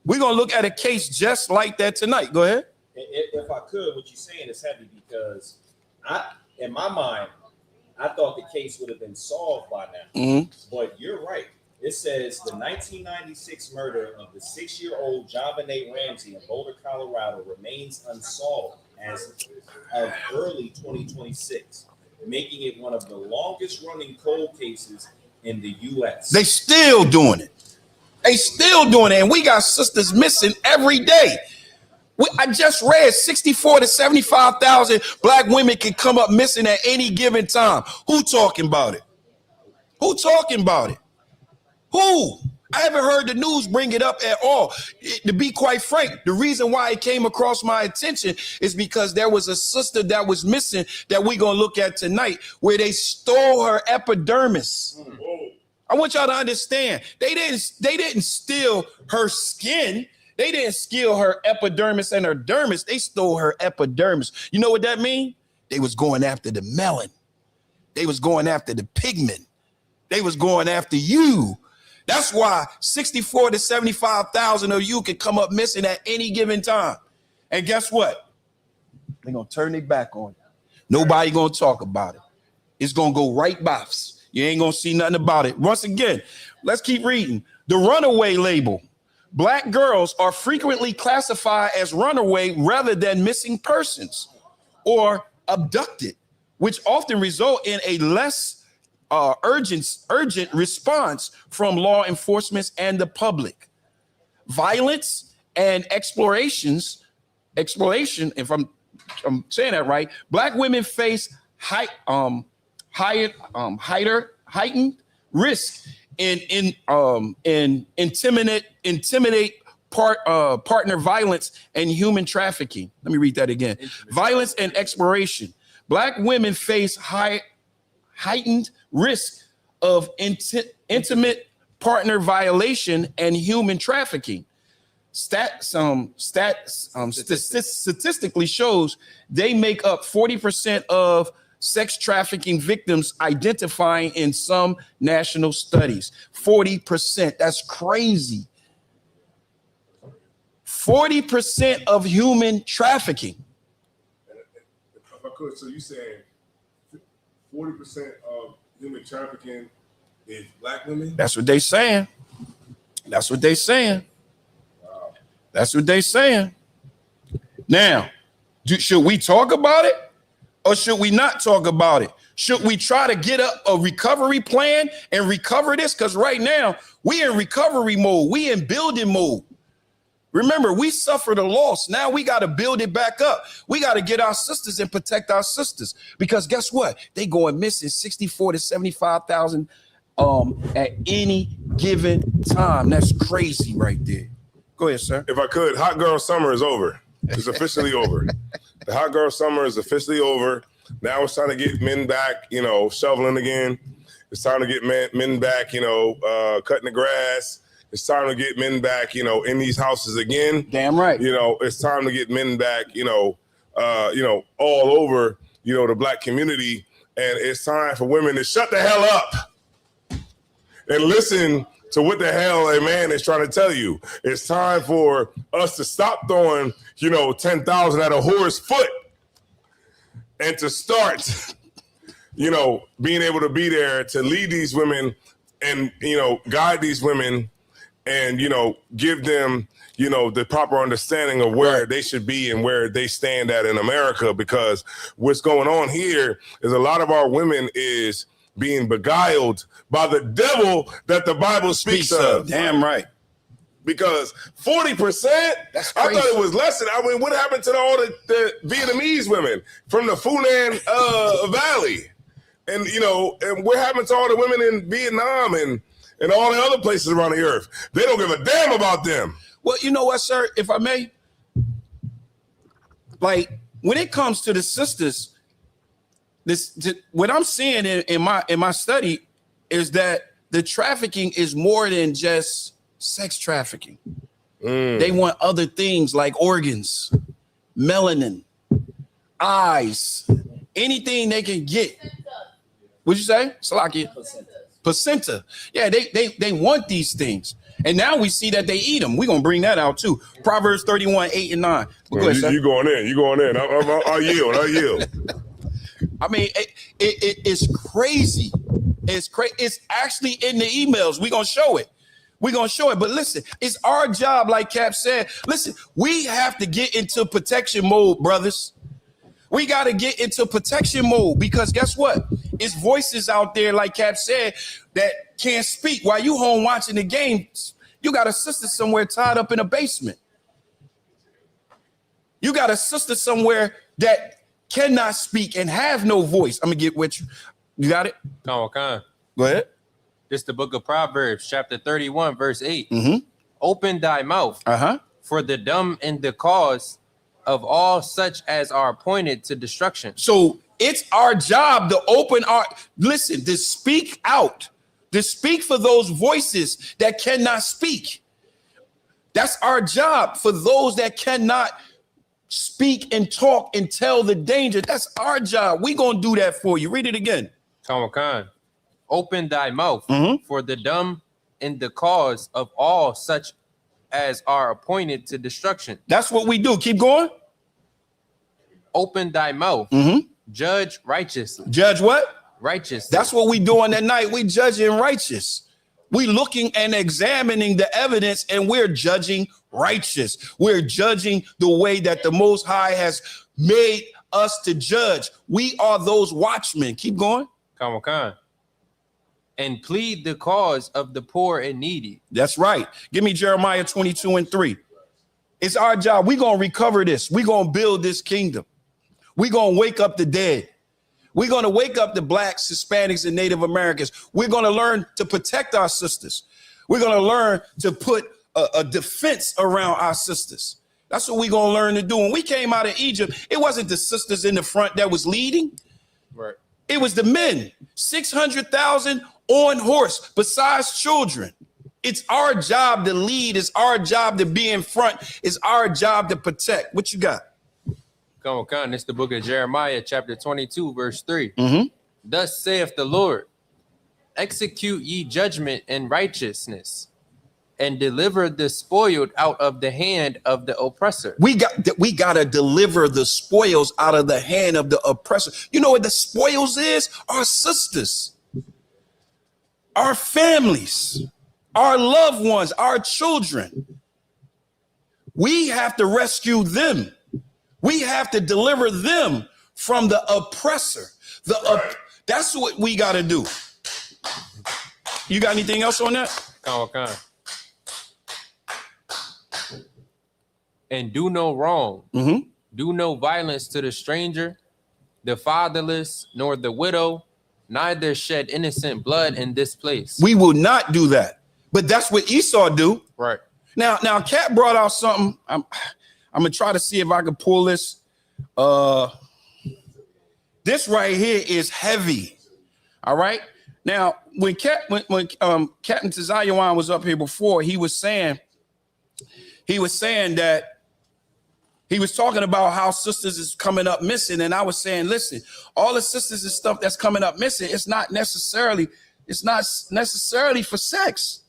We're gonna look at a case just like that tonight. Go ahead. If I could, what you're saying is heavy because in my mind, I thought the case would have been solved by now. But you're right. It says the 1996 murder of the 6-year-old JonBenet Ramsey in Boulder, Colorado remains unsolved as of early 2026, making it one of the longest running cold cases in the U.S. They still doing it. And we got sisters missing every day. I just read 64 to 75,000 black women can come up missing at any given time. Who talking about it? Who? I haven't heard the news bring it up at all. To be quite frank, the reason why it came across my attention is because there was a sister that was missing that we're going to look at tonight where they stole her epidermis. I want y'all to understand, they didn't steal her skin. They didn't steal her epidermis and her dermis. They stole her epidermis. You know what that means? They was going after the melon. They was going after the pigment. They was going after you. That's why 64 to 75,000 of you can come up missing at any given time. And guess what? They're going to turn their back on you. Nobody going to talk about it. It's going to go right by us. You ain't going to see nothing about it. Once again, let's keep reading. The runaway label. Black girls are frequently classified as runaway rather than missing persons or abducted, which often result in a less urgent response from law enforcement and the public. Violence and exploration, if I'm saying that right, black women face heightened risk in intimidate partner violence and human trafficking. Let me read that again. Violence and exploration. Black women face heightened risk of intimate partner violation and human trafficking. Statistically shows they make up 40% of sex trafficking victims identifying in some national studies. 40%. That's crazy. 40% of human trafficking. If I could, so you saying 40% of human trafficking is black women? That's what they saying. That's what they saying. Wow. That's what they saying. Now, should we talk about it? Or should we not talk about it? Should we try to get a recovery plan and recover this? Because right now, we in recovery mode. We in building mode. Remember, we suffered a loss. Now we got to build it back up. We got to get our sisters and protect our sisters. Because guess what? They going missing 64 to 75,000 at any given time. That's crazy right there. Go ahead, sir. If I could, hot girl summer is over. It's officially over. The hot girl summer is officially over. Now it's time to get men back, shoveling again. It's time to get men back, cutting the grass. It's time to get men back, in these houses again. Damn right. It's time to get men back, all over, the black community. And it's time for women to shut the hell up and listen to what the hell a man is trying to tell you. It's time for us to stop throwing, 10,000 at a whore's foot and to start, being able to be there to lead these women and, guide these women and, give them, you know, the proper understanding of where they should be and where they stand at in America, because what's going on here is a lot of our women is being beguiled by the devil that the Bible speaks of. Damn right. Because 40%, That's I crazy. thought it was less than, I mean, what happened to all the Vietnamese women from the Funan Valley? And, you know, and what happened to all the women in Vietnam and all the other places around the earth? They don't give a damn about them. Well, you know what, sir, if I may, like when it comes to the sisters, what I'm seeing in my study is that the trafficking is more than just sex trafficking. They want other things like organs, melanin, eyes, anything they can get. What'd you say? Salakia? Placenta. Yeah, they want these things. And now we see that they eat them. We're going to bring that out too. Proverbs 31, 8 and 9. Well, you going in. I'll yield. I mean, it's crazy. It's crazy. It's actually in the emails. We're going to show it. But listen, it's our job, like Cap said. Listen, we have to get into protection mode, brothers. We got to get into protection mode because guess what? It's voices out there, like Cap said, that can't speak. While you home watching the game, you got a sister somewhere tied up in a basement. You got a sister somewhere that cannot speak and have no voice. I'm going to get with you. You got it? Come on. Go ahead. This is the book of Proverbs, chapter 31, verse 8. Mm-hmm. Open thy mouth for the dumb and the cause of all such as are appointed to destruction. So it's our job to open our, listen, to speak out, to speak for those voices that cannot speak. That's our job for those that cannot speak and talk and tell the danger. That's our job. We're going to do that for you. Read it again. Come on. Open thy mouth for the dumb and the cause of all such as are appointed to destruction. That's what we do. Keep going. Open thy mouth. Judge righteously. Judge what? Righteous. That's what we doing at night. We judging righteous. We looking and examining the evidence and we're judging righteous. We're judging the way that the Most High has made us to judge. We are those watchmen. Keep going. Come on. And plead the cause of the poor and needy. That's right. Give me Jeremiah 22 and 3. It's our job. We're going to recover this. We're going to build this kingdom. We're going to wake up the dead. We're going to wake up the blacks, Hispanics, and Native Americans. We're going to learn to protect our sisters. We're going to learn to put a defense around our sisters. That's what we're going to learn to do. When we came out of Egypt, it wasn't the sisters in the front that was leading. Right. It was the men, 600,000 on horse, besides children. It's our job to lead. It's our job to be in front. It's our job to protect. What you got? Come on. It's the book of Jeremiah, chapter 22, verse 3. Thus saith the Lord, execute ye judgment and righteousness, and deliver the spoiled out of the hand of the oppressor. We got to deliver the spoils out of the hand of the oppressor. You know what the spoils is? Our sisters, our families, our loved ones, our children. We have to rescue them. We have to deliver them from the oppressor. That's what we got to do. You got anything else on that? Come on. And do no wrong. Do no violence to the stranger, the fatherless, nor the widow, neither shed innocent blood in this place. We will not do that. But that's what Esau do. Right. Now Cat brought out something. I'm gonna try to see if I can pull this. This right here is heavy. All right. Now, when Captain Tazayawan was up here before, he was saying that he was talking about how sisters is coming up missing. And I was saying, listen, all the sisters and stuff that's coming up missing, it's not necessarily for sex.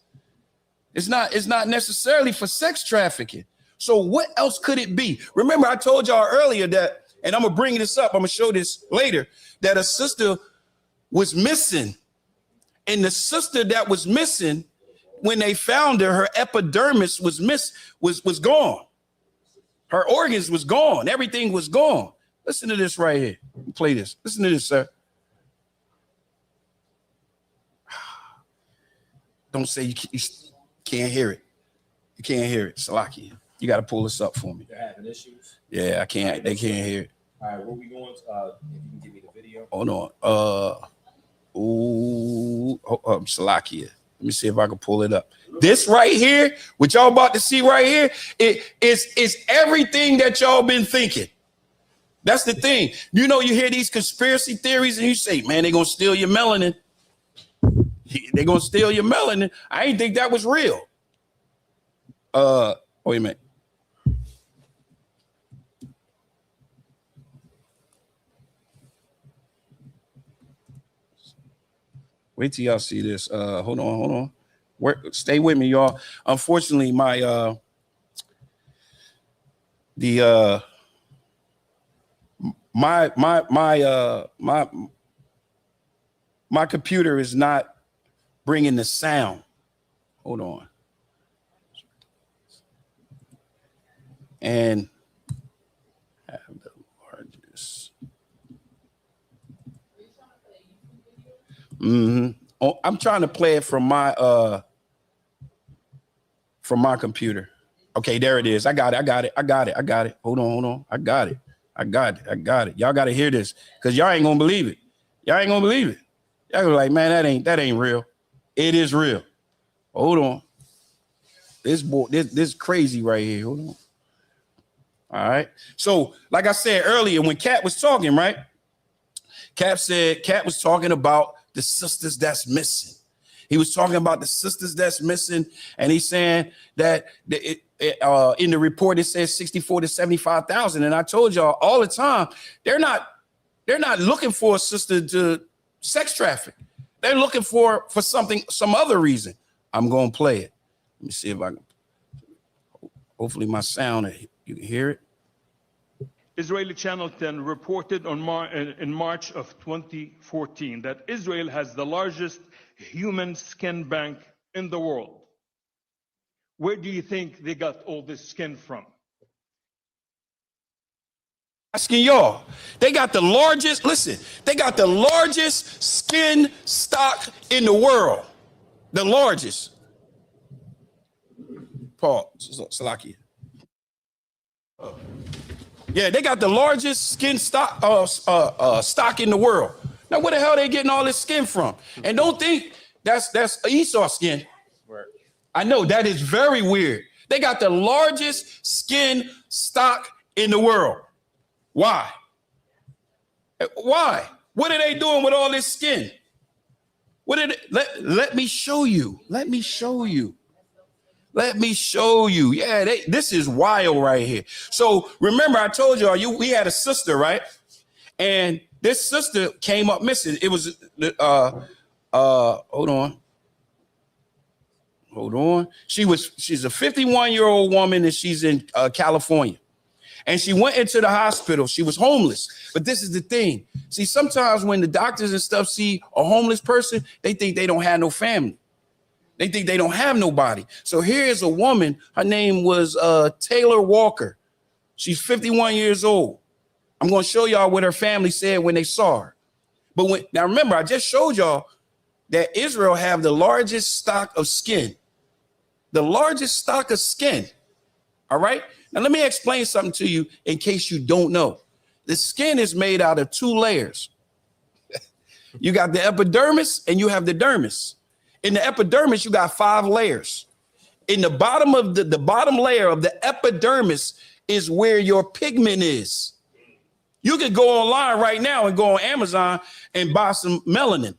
It's not necessarily for sex trafficking. So what else could it be? Remember, I told y'all earlier that, and I'm gonna bring this up, I'm gonna show this later, that a sister was missing. And the sister that was missing when they found her epidermis was gone. Her organs was gone. Everything was gone. Listen to this right here. Play this. Listen to this, sir. Don't say you can't hear it. You can't hear it. Salaki. You got to pull this up for me. They're having issues. Yeah, I can't. They can't hear it. All right, where we going? If you can give me the video. Hold on. Salakia. Let me see if I can pull it up. This right here, what y'all about to see right here, it's everything that y'all been thinking. That's the thing. You know, you hear these conspiracy theories and you say, man, they're going to steal your melanin. They're going to steal your melanin. I didn't think that was real. Wait a minute. Wait till y'all see this. Hold on. Stay with me, y'all. Unfortunately, my computer is not bringing the sound. Hold on. And have the largest. Oh, I'm trying to play it from my computer. Okay, there it is. I got it. Hold on. I got it. Y'all got to hear this because y'all ain't gonna believe it. Y'all gonna be like, man, that ain't real. It is real. Hold on. This crazy right here. Hold on. All right. So, like I said earlier, when Kat was talking, right? Kat was talking about the sisters that's missing. He was talking about the sisters that's missing, and he's saying that in the report it says 64 to 75,000. And I told y'all all the time, they're not looking for a sister to sex traffic. They're looking for some other reason. I'm gonna play it. Let me see if I can. Hopefully, my sound, you can hear it. Israeli Channel 10 reported in March of 2014 that Israel has the largest human skin bank in the world. Where do you think they got all this skin from? Asking y'all, they got the largest skin stock in the world. The largest. Paul, Salakia. Yeah, they got the largest skin stock in the world. Now, where the hell are they getting all this skin from? And don't think that's Esau skin. Right. I know that is very weird. They got the largest skin stock in the world. Why? Why? What are they doing with all this skin? Let me show you. Let me show you. Yeah, this is wild right here. So remember, I told y'all we had a sister, right? And this sister came up missing. It was hold on. She's a 51-year-old woman, and she's in California. And she went into the hospital. She was homeless. But this is the thing. See, sometimes when the doctors and stuff see a homeless person, they think they don't have no family. They think they don't have nobody. So here's a woman. Her name was Taylor Walker. She's 51 years old. I'm going to show y'all what her family said when they saw her. But now remember, I just showed y'all that Israel have the largest stock of skin. The largest stock of skin. All right. Now let me explain something to you in case you don't know. The skin is made out of 2 layers. You got the epidermis and you have the dermis. In the epidermis, you got 5 layers. In the bottom of the bottom layer of the epidermis is where your pigment is. You could go online right now and go on Amazon and buy some melanin.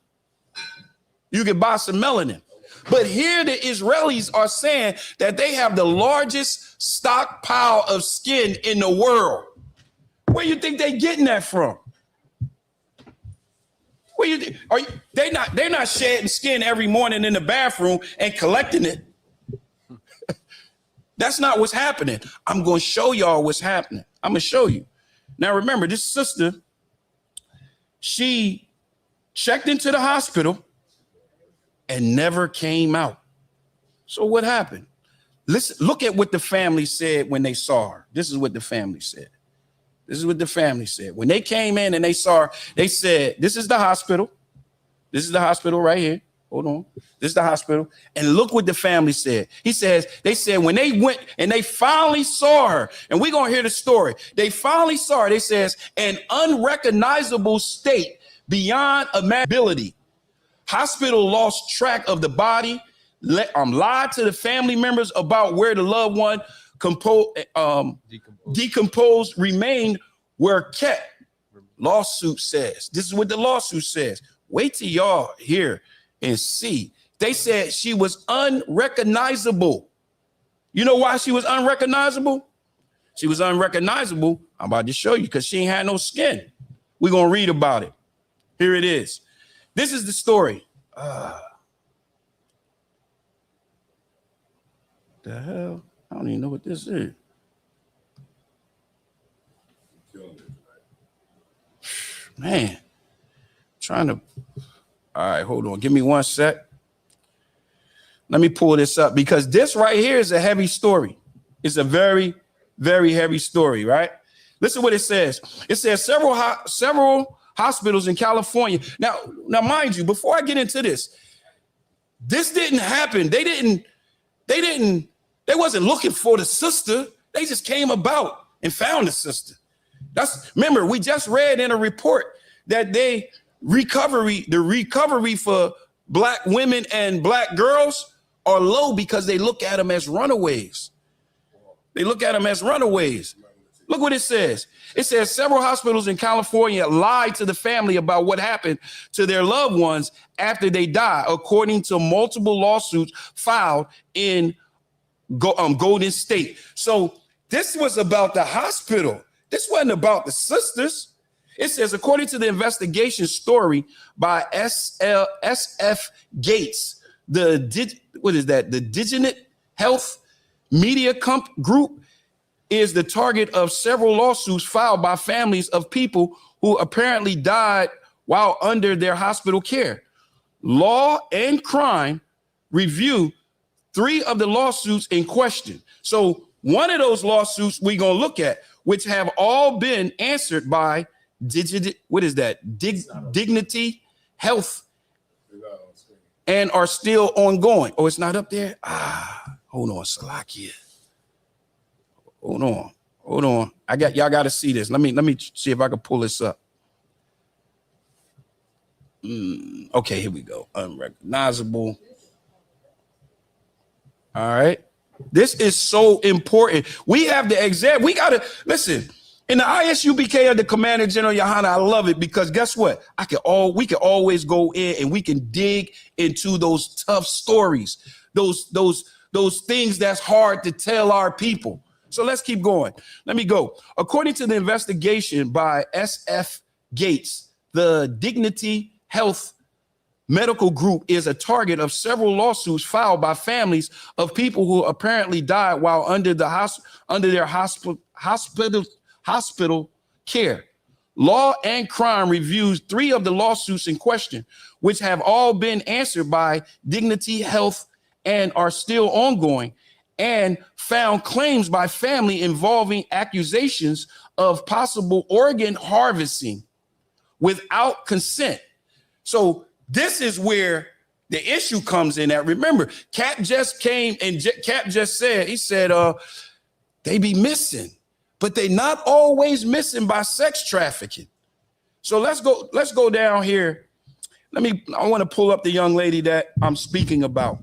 You can buy some melanin. But here the Israelis are saying that they have the largest stockpile of skin in the world. Where you think they getting that from? They're not shedding skin every morning in the bathroom and collecting it. That's not what's happening. I'm going to show y'all what's happening. I'm going to show you. Now, remember, this sister, she checked into the hospital and never came out. So what happened? Listen, look at what the family said when they saw her. This is what the family said. This is what the family said. When they came in and they saw her, they said, this is the hospital. This is the hospital right here. Hold on. This is the hospital. And look what the family said. They said when they went and they finally saw her, and we're going to hear the story. They finally saw her. They says, an unrecognizable state beyond imaginability. Hospital lost track of the body. Lied to the family members about where the loved one decomposed remained were kept. Lawsuit says. This is what the lawsuit says. Wait till y'all hear and see. They said she was unrecognizable. You know why she was unrecognizable? She was unrecognizable. I'm about to show you because she ain't had no skin. We're going to read about it. Here it is. This is the story. The hell? I don't even know what this is. Man, trying to. All right, hold on. Give me 1 sec. Let me pull this up because this right here is a heavy story. It's a very, very heavy story, right? Listen what it says. It says several hospitals in California. Now, mind you, before I get into this didn't happen. They wasn't looking for the sister. They just came about and found the sister. Remember, we just read in a report that the recovery for black women and black girls are low because they look at them as runaways. Look what it says. It says several hospitals in California lied to the family about what happened to their loved ones after they died, according to multiple lawsuits filed in Golden State. So this was about the hospital. This wasn't about the sisters. It says, according to the investigation story by SF Gates, the Dignity Health Media Group is the target of several lawsuits filed by families of people who apparently died while under their hospital care. Law and Crime Review 3 of the lawsuits in question. So one of those lawsuits we're going to look at, which have all been answered by Dignity Health and are still ongoing. Oh, it's not up there? Hold on, Salakia. Hold on. Y'all got to see this. Let me see if I can pull this up. Okay, here we go. Unrecognizable. All right. This is so important. We have the exam. We got to listen. In the ISUBK of the Commander General Yohana, I love it because guess what? We can always go in and we can dig into those tough stories, those things that's hard to tell our people. So let's keep going. Let me go. According to the investigation by SF Gates, the Dignity Health Medical Group is a target of several lawsuits filed by families of people who apparently died while under their hospital care. Law and Crime reviews 3 of the lawsuits in question, which have all been answered by Dignity Health and are still ongoing, and found claims by family involving accusations of possible organ harvesting without consent. So this is where the issue comes in at. Remember, Cap just came and Cap just said, he said, they be missing, but they not always missing by sex trafficking. So let's go down here. I want to pull up the young lady that I'm speaking about.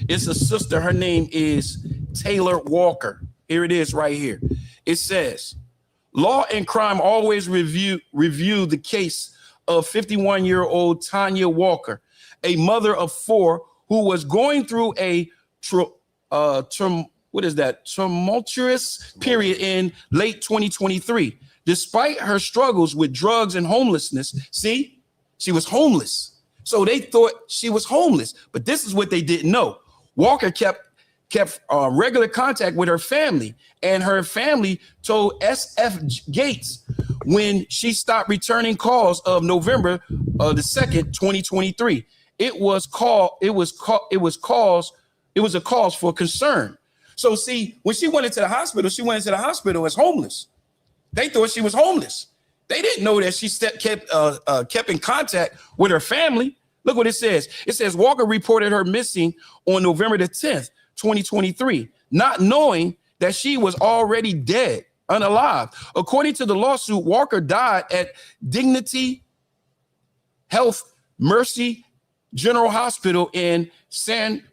It's a sister. Her name is Taylor Walker. Here it is right here. It says, Law and Crime always review the case of 51-year-old Tanya Walker, a mother of 4 who was going through a tumultuous period in late 2023. Despite her struggles with drugs and homelessness, see, she was homeless. So they thought she was homeless, but this is what they didn't know. Walker kept regular contact with her family, and her family told SF Gates when she stopped returning calls of November the 2nd, 2023. It was It was a cause for concern. So see, when she went into the hospital as homeless. They thought she was homeless. They didn't know that she kept in contact with her family. Look what it says. It says Walker reported her missing on November the 10th, 2023, not knowing that she was already dead, unalive. According to the lawsuit, Walker died at Dignity Health Mercy General Hospital in Sacramento.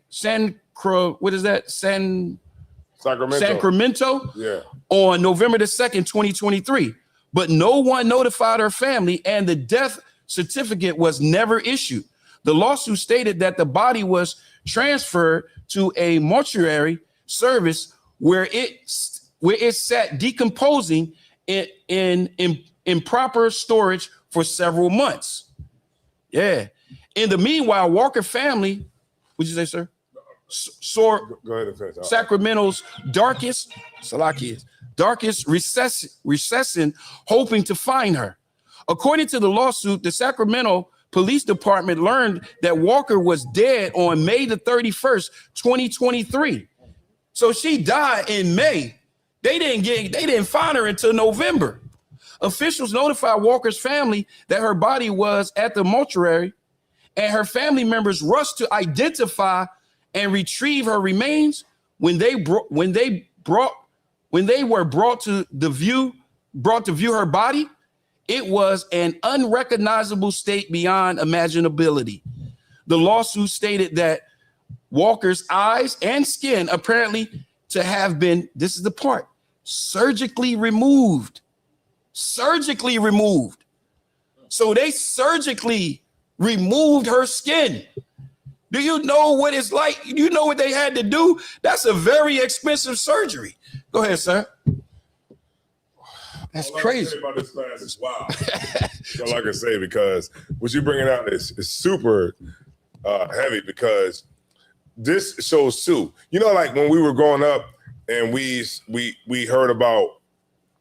Yeah. On November the 2nd, 2023. But no one notified her family, and the death certificate was never issued. The lawsuit stated that the body was transferred to a mortuary service where it sat decomposing in improper storage for several months. Yeah. In the meanwhile, Walker family, what'd you say, sir? Go ahead and finish. Sacramento's darkest recession, hoping to find her. According to the lawsuit, the Sacramento Police Department learned that Walker was dead on May the 31st, 2023. So she died in May. They didn't find her until November. Officials notified Walker's family that her body was at the mortuary, and her family members rushed to identify and retrieve her remains. When they were brought to view her body, it was an unrecognizable state beyond imaginability. The lawsuit stated that Walker's eyes and skin apparently to have been, this is the part, surgically removed. Surgically removed. So they surgically removed her skin. Do you know what it's like? You know what they had to do? That's a very expensive surgery. Go ahead, sir. That's crazy. About this class is wow. That's all I can say, because what you're bringing out is super heavy, because this shows too. You know, like when we were growing up and we heard about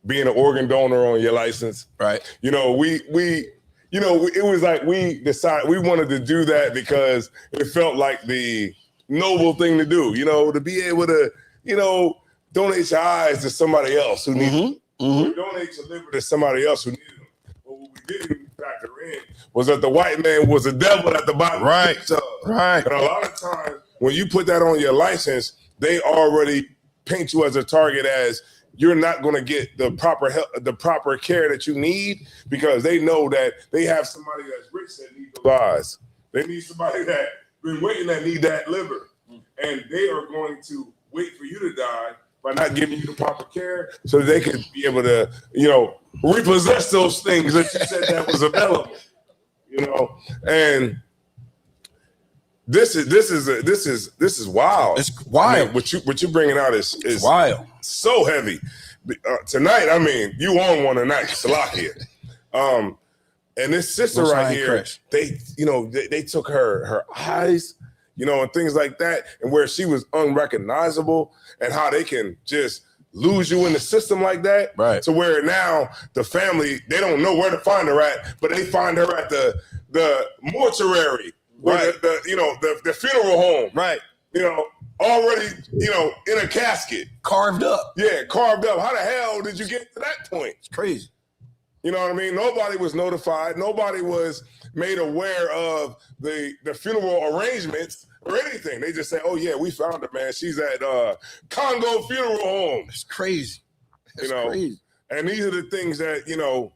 being an organ donor on your license, right? You know, it was like we decided we wanted to do that because it felt like the noble thing to do, you know, to be able to, you know, donate your eyes to somebody else who needs them. Or donate your liver to somebody else who needed them. But what we didn't factor in was that the white man was a devil at the bottom. Right. Right. And a lot of times when you put that on your license, they already paint you as a target, as you're not going to get the proper care that you need, because they know that they have somebody that's rich that needs those eyes. They need somebody that been waiting that need that liver. And they are going to wait for you to die by not giving you the proper care so that they can be able to, you know, repossess those things that you said that was available. You know, and this is wild. It's wild. I mean, what you bringing out is wild. So heavy. Tonight, I mean, you on one tonight, Salakia. And this sister right here, they took her eyes, you know, and things like that, and where she was unrecognizable, and how they can just lose you in the system like that. Right. To where now the family, they don't know where to find her at, but they find her at the mortuary, right? The funeral home, right? You know, already, you know, in a casket, carved up. Yeah, carved up. How the hell did you get to that point? It's crazy. You know what I mean? Nobody was notified. Nobody was made aware of the funeral arrangements or anything. They just say, "Oh yeah, we found her, man. She's at Congo Funeral Home." It's crazy. It's crazy. And these are the things that, you know,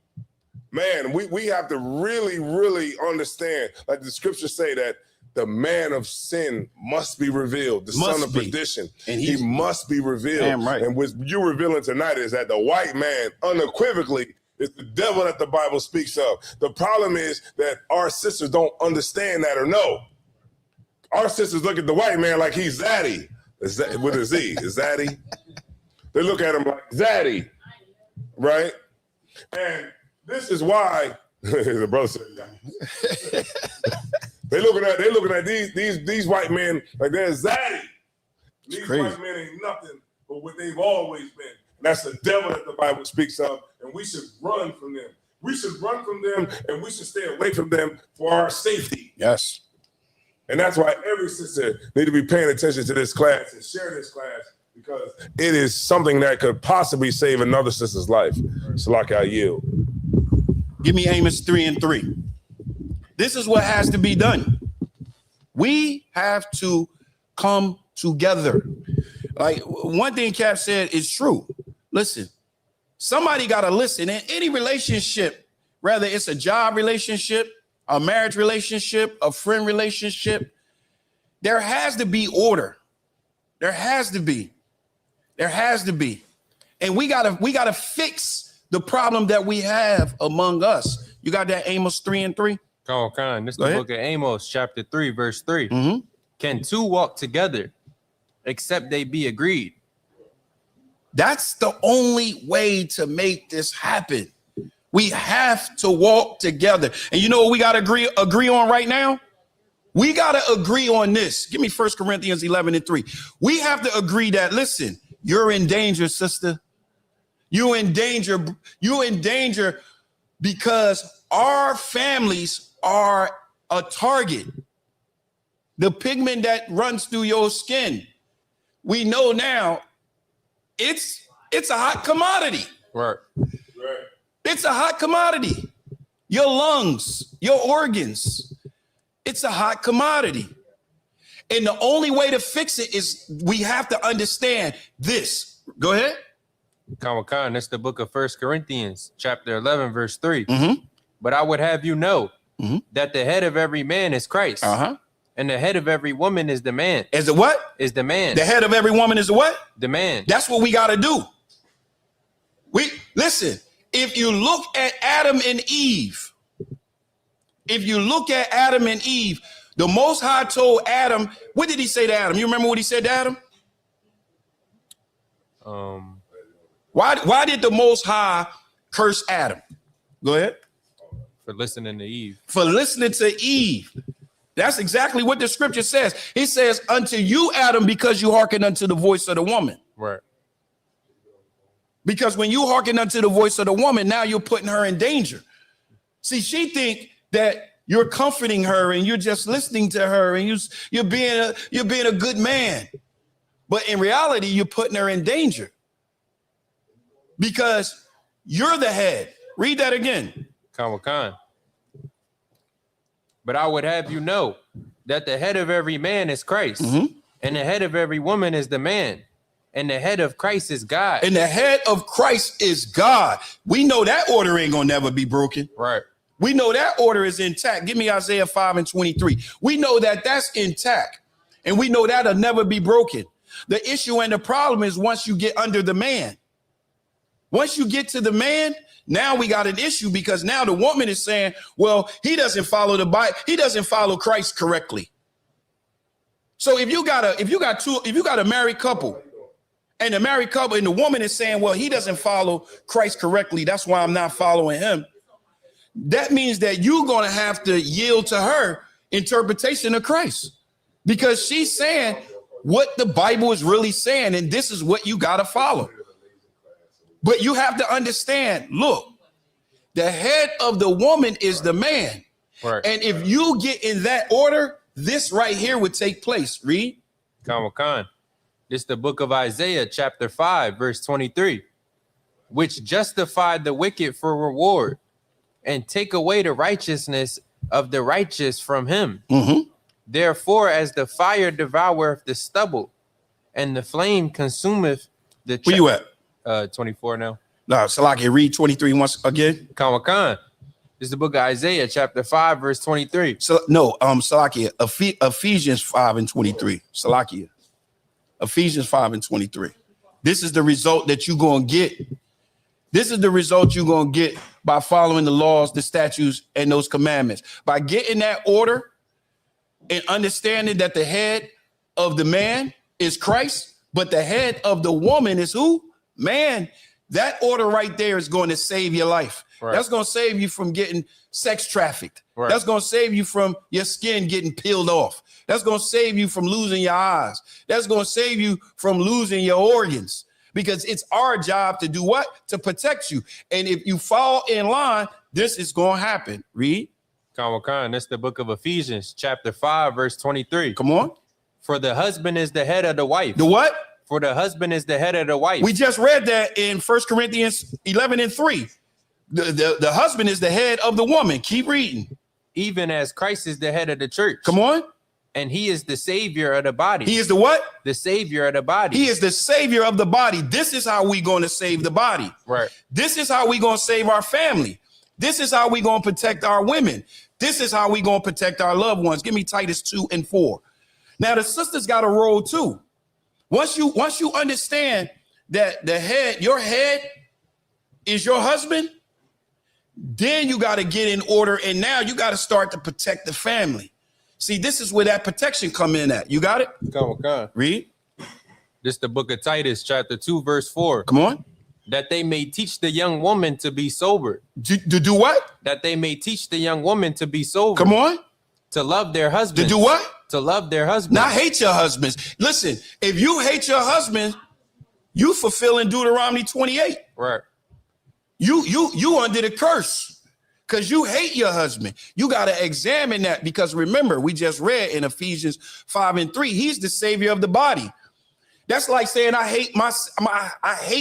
man, we have to really, really understand. Like the scriptures say that the man of sin must be revealed, the son of perdition, and he must be revealed. Damn right. And what you're revealing tonight is that the white man unequivocally is the devil that the Bible speaks of. The problem is that our sisters don't understand that or know. Our sisters look at the white man like he's Zaddy. With a Z, is Zaddy? They look at him like Zaddy, right? And this is why the brother said that. They looking at these white men like they're Zaddy. These crazy. White men ain't nothing but what they've always been. And that's the devil that the Bible speaks of, and we should run from them. We should run from them, and we should stay away from them for our safety. Yes. And that's why every sister need to be paying attention to this class and share this class, because it is something that could possibly save another sister's life. So like I yield. Give me Amos 3:3. This is what has to be done. We have to come together. Like one thing Cap said is true. Listen, somebody got to listen. In any relationship, whether it's a job relationship, a marriage relationship, a friend relationship, there has to be order. There has to be. There has to be. And we gotta fix the problem that we have among us. You got that Amos 3:3? Come on. This is the book of Amos, chapter 3, verse 3. Mm-hmm. Can two walk together except they be agreed? That's the only way to make this happen. We have to walk together. And you know what we got to agree on right now? We got to agree on this. Give me 1 Corinthians 11:3. We have to agree that, listen, you're in danger, sister. You're in danger. You're in danger because our families are a target. The pigment that runs through your skin, we know now it's a hot commodity. Right. It's a hot commodity. Your lungs, your organs, it's a hot commodity. And the only way to fix it is we have to understand this. Go ahead. Khan, that's the book of 1 Corinthians, chapter 11, verse 3. Mm-hmm. But I would have you know that the head of every man is Christ. And the head of every woman is the man. Is the what? Is the man. The head of every woman is the what? The man. That's what we got to do. Listen, if you look at Adam and Eve, the Most High told Adam, what did he say to Adam? You remember what he said to Adam? Why did the Most High curse Adam? Go ahead. For listening to Eve. For listening to Eve. That's exactly what the scripture says. It says, unto you, Adam, because you hearken unto the voice of the woman. Right. Because when you hearken unto the voice of the woman, now you're putting her in danger. See, she think that you're comforting her and you're just listening to her and you're being a good man. But in reality, you're putting her in danger. Because you're the head. Read that again. Khan. But I would have you know that the head of every man is Christ, and the head of every woman is the man, and the head of Christ is God. And the head of Christ is God. We know that order ain't gonna never be broken. Right. We know that order is intact. Give me Isaiah 5:23. We know that that's intact, and we know that'll never be broken. The issue and the problem is once you get under the man. Once you get to the man, now we got an issue because now the woman is saying, well, he doesn't follow the Bible. He doesn't follow Christ correctly. So if you got a married couple and the woman is saying, well, he doesn't follow Christ correctly. That's why I'm not following him. That means that you're going to have to yield to her interpretation of Christ because she's saying what the Bible is really saying. And this is what you got to follow. But you have to understand, look, the head of the woman is the man. Right. And if you get in that order, this right here would take place. Read. Khan. This is the book of Isaiah, chapter 5, verse 23, which justified the wicked for reward and take away the righteousness of the righteous from him. Therefore, as the fire devoureth the stubble and the flame consumeth the... Where you at? 24 now. No, Salaki, read 23 once again. Khan. This is the book of Isaiah, chapter 5, verse 23. So no, Salaki, Ephesians 5:23. Salaki, Ephesians 5:23. This is the result that you're gonna get. This is the result you're gonna get by following the laws, the statutes, and those commandments. By getting that order and understanding that the head of the man is Christ, but the head of the woman is who? Man, that order right there is going to save your life. Right. That's going to save you from getting sex trafficked. Right. That's going to save you from your skin getting peeled off. That's going to save you from losing your eyes. That's going to save you from losing your organs because it's our job to do what? To protect you. And if you fall in line, this is going to happen. Read. Khan, that's the book of Ephesians, chapter 5, verse 23. Come on. For the husband is the head of the wife. The what? For the husband is the head of the wife. We just read that in 1 Corinthians 11:3. The husband is the head of the woman. Keep reading. Even as Christ is the head of the church. Come on. And he is the savior of the body. He is the what? The savior of the body. He is the savior of the body. This is how we going to save the body. Right. This is how we going to save our family. This is how we going to protect our women. This is how we going to protect our loved ones. Give me Titus 2:4. Now the sisters got a role too. Once you understand that your head is your husband, then you got to get in order, and now you got to start to protect the family. See, this is where that protection come in at. You got it? Come. Read. This is the book of Titus, chapter 2, verse 4. Come on. That they may teach the young woman to be sober. To do what? That they may teach the young woman to be sober. Come on. To love their husbands. To do what? To love their husbands. Not hate your husbands. Listen, if you hate your husband, you fulfilling Deuteronomy 28. Right. You under the curse because you hate your husband. You got to examine that, because remember, we just read in Ephesians 5:3, he's the savior of the body. That's like saying I hate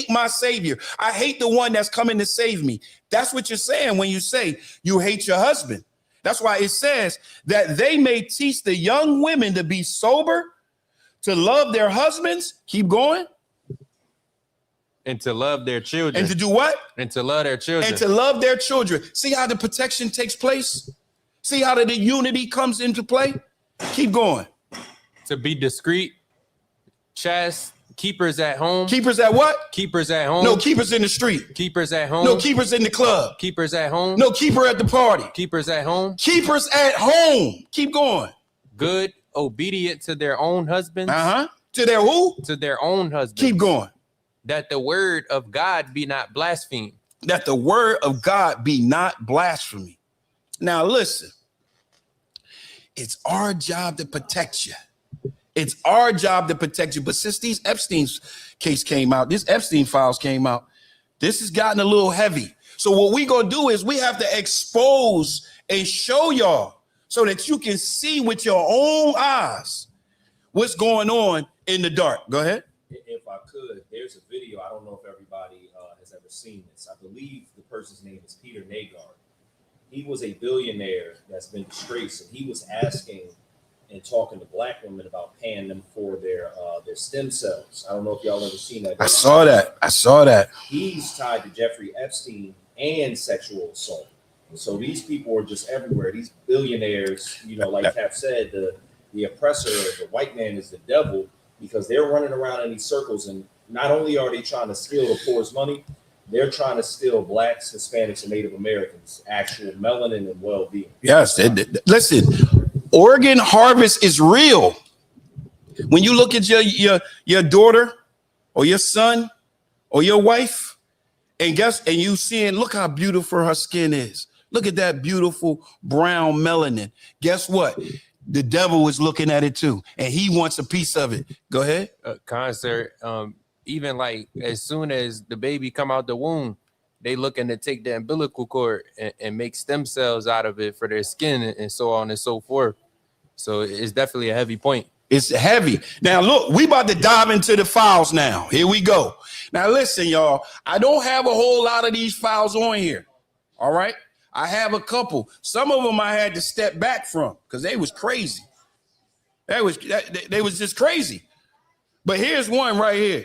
my savior. I hate the one that's coming to save me. That's what you're saying when you say you hate your husband. That's why it says that they may teach the young women to be sober, to love their husbands. Keep going. And to love their children. And to do what? And to love their children. And to love their children. See how the protection takes place? See how the unity comes into play? Keep going. To be discreet, chaste, keepers at home. Keepers at what? Keepers at home. No, keepers in the street. Keepers at home. No, keepers in the club. Keepers at home. No, keeper at the party. Keepers at home. Keepers at home. Keep going. Good, obedient to their own husbands. To their who? To their own husbands. Keep going. That the word of God be not blasphemed. That the word of God be not blasphemy. Now listen, it's our job to protect you. It's our job to protect you. But since these Epstein's case came out, this Epstein files came out, this has gotten a little heavy. So what we gonna do is we have to expose and show y'all so that you can see with your own eyes what's going on in the dark. Go ahead. If I could, there's a video. I don't know if everybody has ever seen this. I believe the person's name is Peter Nagar. He was a billionaire that's been disgraced, and he was asking and talking to black women about paying them for their stem cells. I don't know if y'all ever seen that. I saw that. He's tied to Jeffrey Epstein and sexual assault. So these people are just everywhere. These billionaires, like Cap said, the oppressor, the white man is the devil, because they're running around in these circles, and not only are they trying to steal the poor's money, they're trying to steal blacks, Hispanics, and Native Americans' actual melanin and well-being. Yes, listen, organ harvest is real. When you look at your daughter or your son or your wife, and you seeing, look how beautiful her skin is. Look at that beautiful brown melanin. Guess what? The devil is looking at it too, and he wants a piece of it. Go ahead. Concert. Even like as soon as the baby come out the womb, they looking to take the umbilical cord and make stem cells out of it for their skin and so on and so forth. So it's definitely a heavy point. It's heavy. Now look, we about to dive into the files now. Here we go. Now listen, y'all. I don't have a whole lot of these files on here. All right. I have a couple. Some of them I had to step back from because they was crazy. They was just crazy. But here's one right here.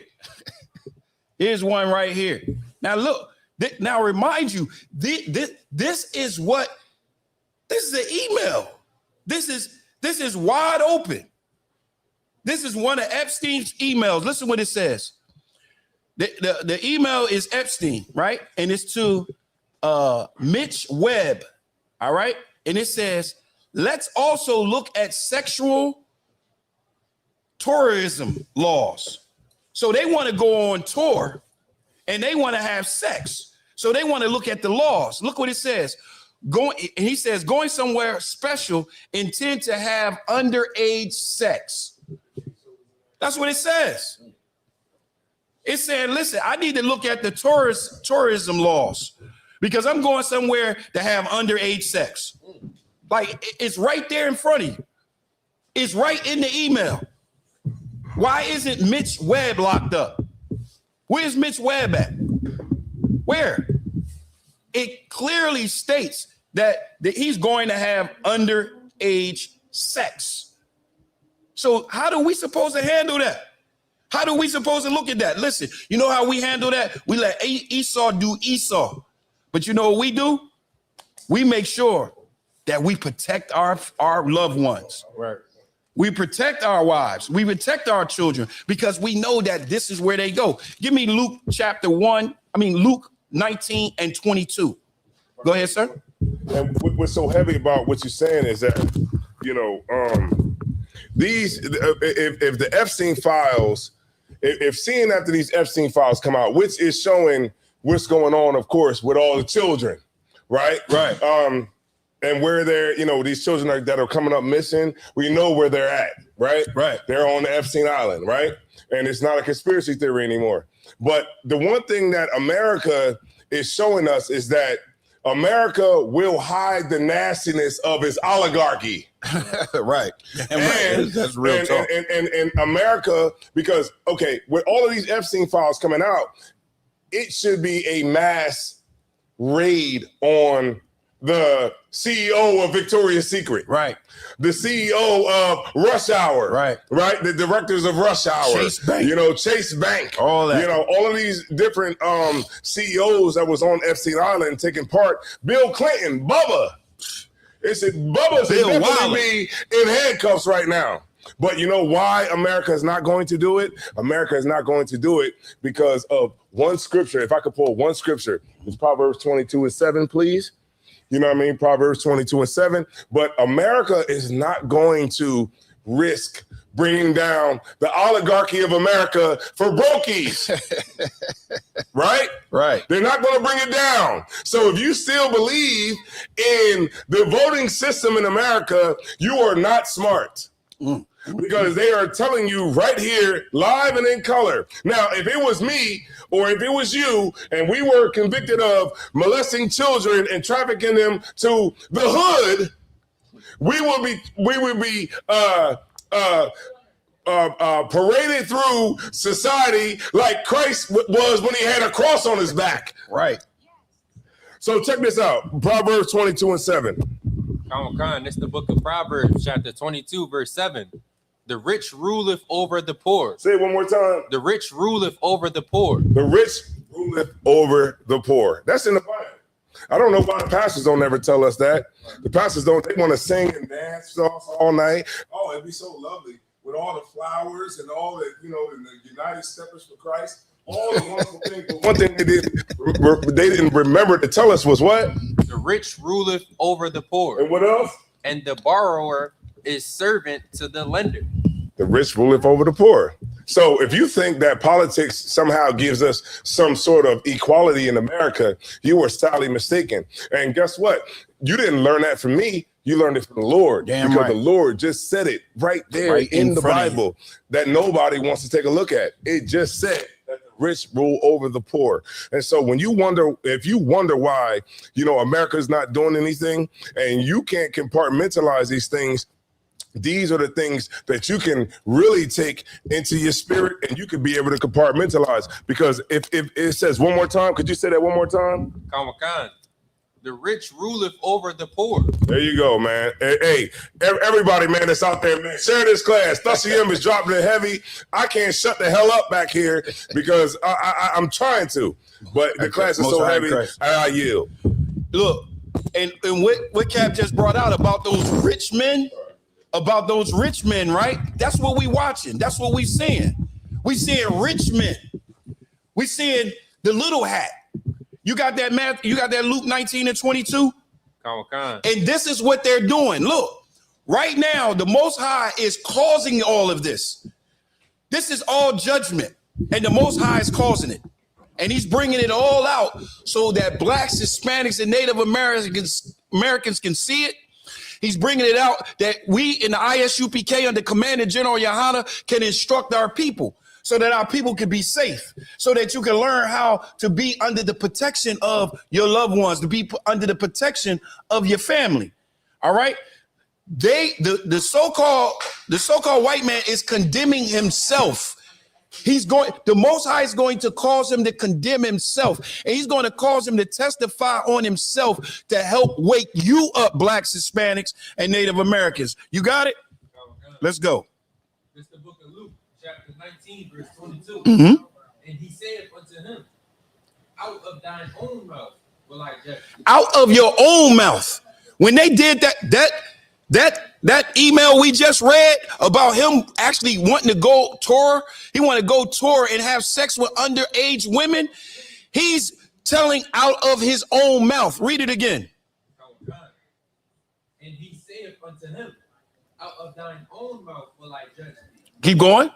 Here's one right here. Now look. Now remind you, this is the email. This is wide open. This is one of Epstein's emails. Listen what it says. The email is Epstein, right? And it's to Mitch Webb, all right? And it says, let's also look at sexual tourism laws. So they want to go on tour and they want to have sex. So they want to look at the laws. Look what it says. He says, going somewhere special, intend to have underage sex. That's what it says. It's saying, listen, I need to look at the tourism laws because I'm going somewhere to have underage sex. Like, it's right there in front of you. It's right in the email. Why isn't Mitch Webb locked up? Where's Mitch Webb at? Where? It clearly states that he's going to have underage sex. So how do we supposed to handle that? How do we supposed to look at that? Listen, you know how we handle that? We let Esau do Esau. But you know what we do? We make sure that we protect our loved ones. Right. We protect our wives. We protect our children because we know that this is where they go. Give me Luke 19 and 22. Go ahead, sir. And what's so heavy about what you're saying is that, these, if the Epstein files, if seeing after these Epstein files come out, which is showing what's going on, of course, with all the children, right? Right. And where they're, these children that are coming up missing, we know where they're at, right? Right. They're on the Epstein Island, right? And it's not a conspiracy theory anymore. But the one thing that America is showing us is that America will hide the nastiness of its oligarchy. Right. And that's real talk. And America, because, okay, with all of these Epstein files coming out, it should be a mass raid on the CEO of Victoria's Secret. Right. The CEO of Rush Hour. Right. Right. The directors of Rush Hour. Chase Bank. Chase Bank. All that. All of these different CEOs that was on Epstein Island taking part. Bill Clinton, Bubba. Bubba should definitely be in handcuffs right now. But you know why America is not going to do it? America is not going to do it because of one scripture. If I could pull one scripture, it's Proverbs 22:7, please. You know what I mean? Proverbs 22:7. But America is not going to risk bringing down the oligarchy of America for brokies. Right? Right. They're not going to bring it down. So if you still believe in the voting system in America, you are not smart. Because they are telling you right here, live and in color. Now, if it was me or if it was you and we were convicted of molesting children and trafficking them to the hood, we would be paraded through society like Christ was when he had a cross on his back. Right. So check this out. Proverbs 22:7. Khan, it's the book of Proverbs, chapter 22, verse 7. The rich ruleth over the poor. Say it one more time. The rich ruleth over the poor. The rich ruleth over the poor. That's in the Bible. I don't know why the pastors don't ever tell us that. The pastors don't. They want to sing and dance all night. Oh, it'd be so lovely with all the flowers and all the, and the United Steppers for Christ. All the wonderful things. But one thing they didn't remember to tell us was what? The rich ruleth over the poor. And what else? And the borrower is servant to the lender. The rich ruleth over the poor. So if you think that politics somehow gives us some sort of equality in America, you are sadly mistaken. And guess what? You didn't learn that from me. You learned it from the Lord. Because the Lord just said it right there in the Bible that nobody wants to take a look at. It just said that the rich rule over the poor. And so when you wonder, if you wonder why, America's not doing anything and you can't compartmentalize these things, these are the things that you can really take into your spirit and you can be able to compartmentalize. Because if it says one more time, could you say that one more time? Khan. The rich ruleth over the poor. There you go, man. Hey, everybody, man, that's out there, man, share this class. Thussim is dropping it heavy. I can't shut the hell up back here because I'm trying to, but the class is so heavy, I yield. Look, and what Cap just brought out about those rich men, right? That's what we watching. That's what we seeing. We seeing rich men. We seeing the little hat. You got that math? You got that Luke 19 and 22? Khan. And this is what they're doing. Look, right now, the Most High is causing all of this. This is all judgment, and the Most High is causing it. And he's bringing it all out so that blacks, Hispanics, and Native Americans can see it. He's bringing it out that we in the ISUPK under Commander General Yohana can instruct our people so that our people can be safe, so that you can learn how to be under the protection of your loved ones, to be under the protection of your family, All right. The so-called white man is condemning himself. The Most High is going to cause him to condemn himself, and he's going to cause him to testify on himself to help wake you up, blacks, Hispanics, and Native Americans. You got it? Let's go. It's the book of Luke, chapter 19, verse 22. Mm-hmm. And he said unto him, out of thine own mouth will I judge thee. Out of your own mouth. When they did that email we just read about him actually wanting to go tour, he wanted to go tour and have sex with underage women. He's telling out of his own mouth. Read it again. And he saith unto him, out of thine own mouth will I judge thee. Keep going.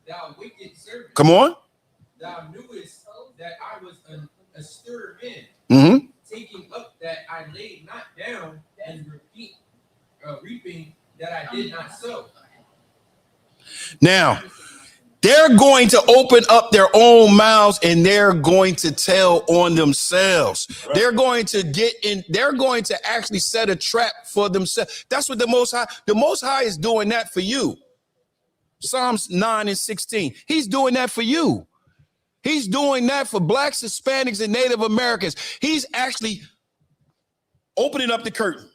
Thou wicked servant. Come on. Thou knewest that I was a stir man, Mm-hmm. taking up that I laid not down, and reaping that I did not sow. Now, they're going to open up their own mouths and they're going to tell on themselves. They're going to get in. They're going to actually set a trap for themselves. That's what the Most High is doing that for you. Psalms 9 and 16. He's doing that for you. He's doing that for blacks, Hispanics, and Native Americans. He's actually opening up the curtain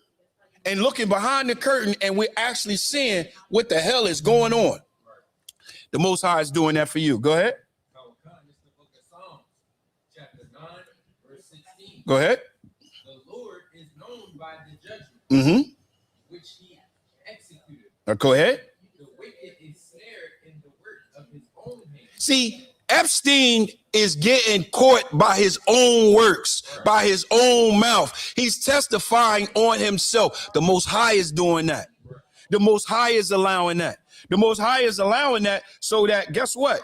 and looking behind the curtain, and we're actually seeing what the hell is going on. The Most High is doing that for you. Go ahead. Go ahead. The Lord is known by the judgment which he executed. Go ahead. The wicked is snared in the work of his own hand. See, Epstein is getting caught by his own works, by his own mouth. He's testifying on himself. The Most High is doing that. The Most High is allowing that. The Most High is allowing that so that, guess what?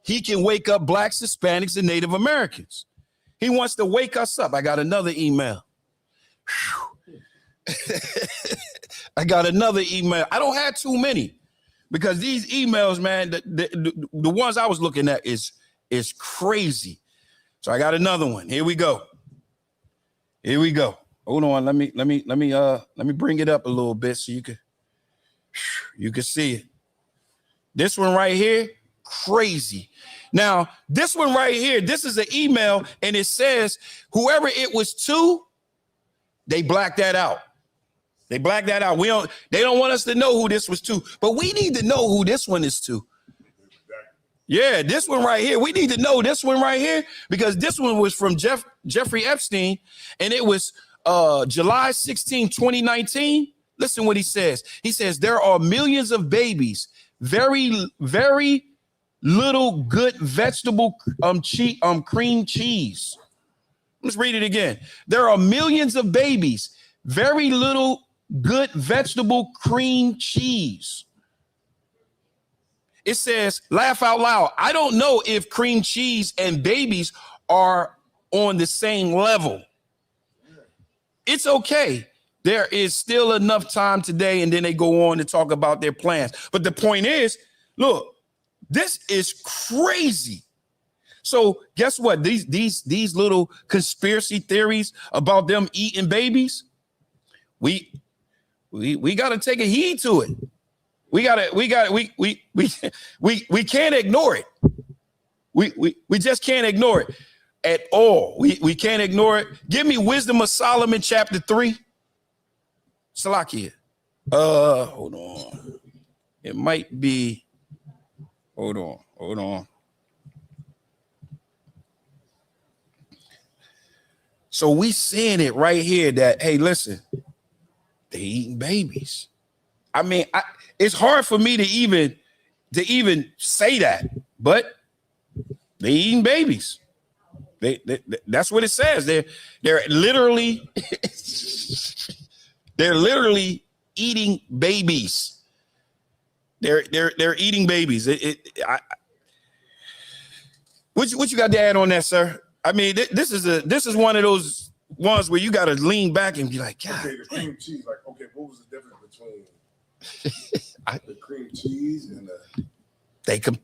He can wake up blacks, Hispanics, and Native Americans. He wants to wake us up. I got another email. I got another email. I don't have too many. Because these emails, man, the ones I was looking at is crazy. So I got another one. Here we go. Here we go. Hold on. Let me bring it up a little bit so you can see it. This one right here, crazy. Now, this one right here, this is an email, and it says whoever it was to, they blacked that out. They blacked that out. They don't want us to know who this was to, but we need to know who this one is to. Yeah, this one right here. We need to know this one right here because this one was from Jeffrey Epstein, and it was July 16, 2019. Listen what he says. He says there are millions of babies, very, very little good vegetable cream cheese. Let's read it again. There are millions of babies, very little good vegetable cream cheese. It says, laugh out loud. I don't know if cream cheese and babies are on the same level. It's okay. There is still enough time today. And then they go on to talk about their plans. But the point is, look, this is crazy. So guess what? These little conspiracy theories about them eating babies, we got to take a heed to it. We can't ignore it. We just can't ignore it at all. We can't ignore it. Give me Wisdom of Solomon chapter 3. Salakia. Hold on. It might be. Hold on. So we seeing it right here that, hey, listen, they eating babies. I mean, it's hard for me to even say that, but they eating babies. That's what it says. They're literally eating babies. They're eating babies. What you got to add on that, sir? I mean, this is one of those ones where you got to lean back and be like, God. Okay, the cream cheese. Like, okay, what was the difference between the cream cheese and the? They come.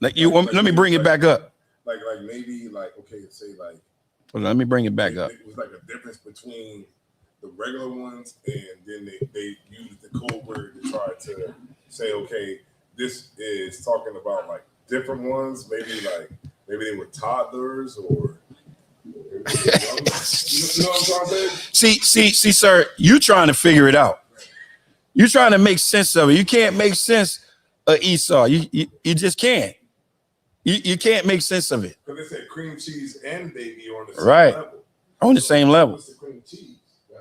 Like you. Let me bring it back up. Like maybe like okay, say like. Well, let me bring it back up. It was like a difference between the regular ones, and then they use the code word to try to say, okay, this is talking about like different ones. Maybe they were toddlers or. You know what I'm trying to say? See, sir, you trying to figure it out. You're trying to make sense of it. You can't make sense of Esau. You just can't. You can't make sense of it. Because they said cream cheese and baby on the same level. On the same level. What's the cream cheese? I'm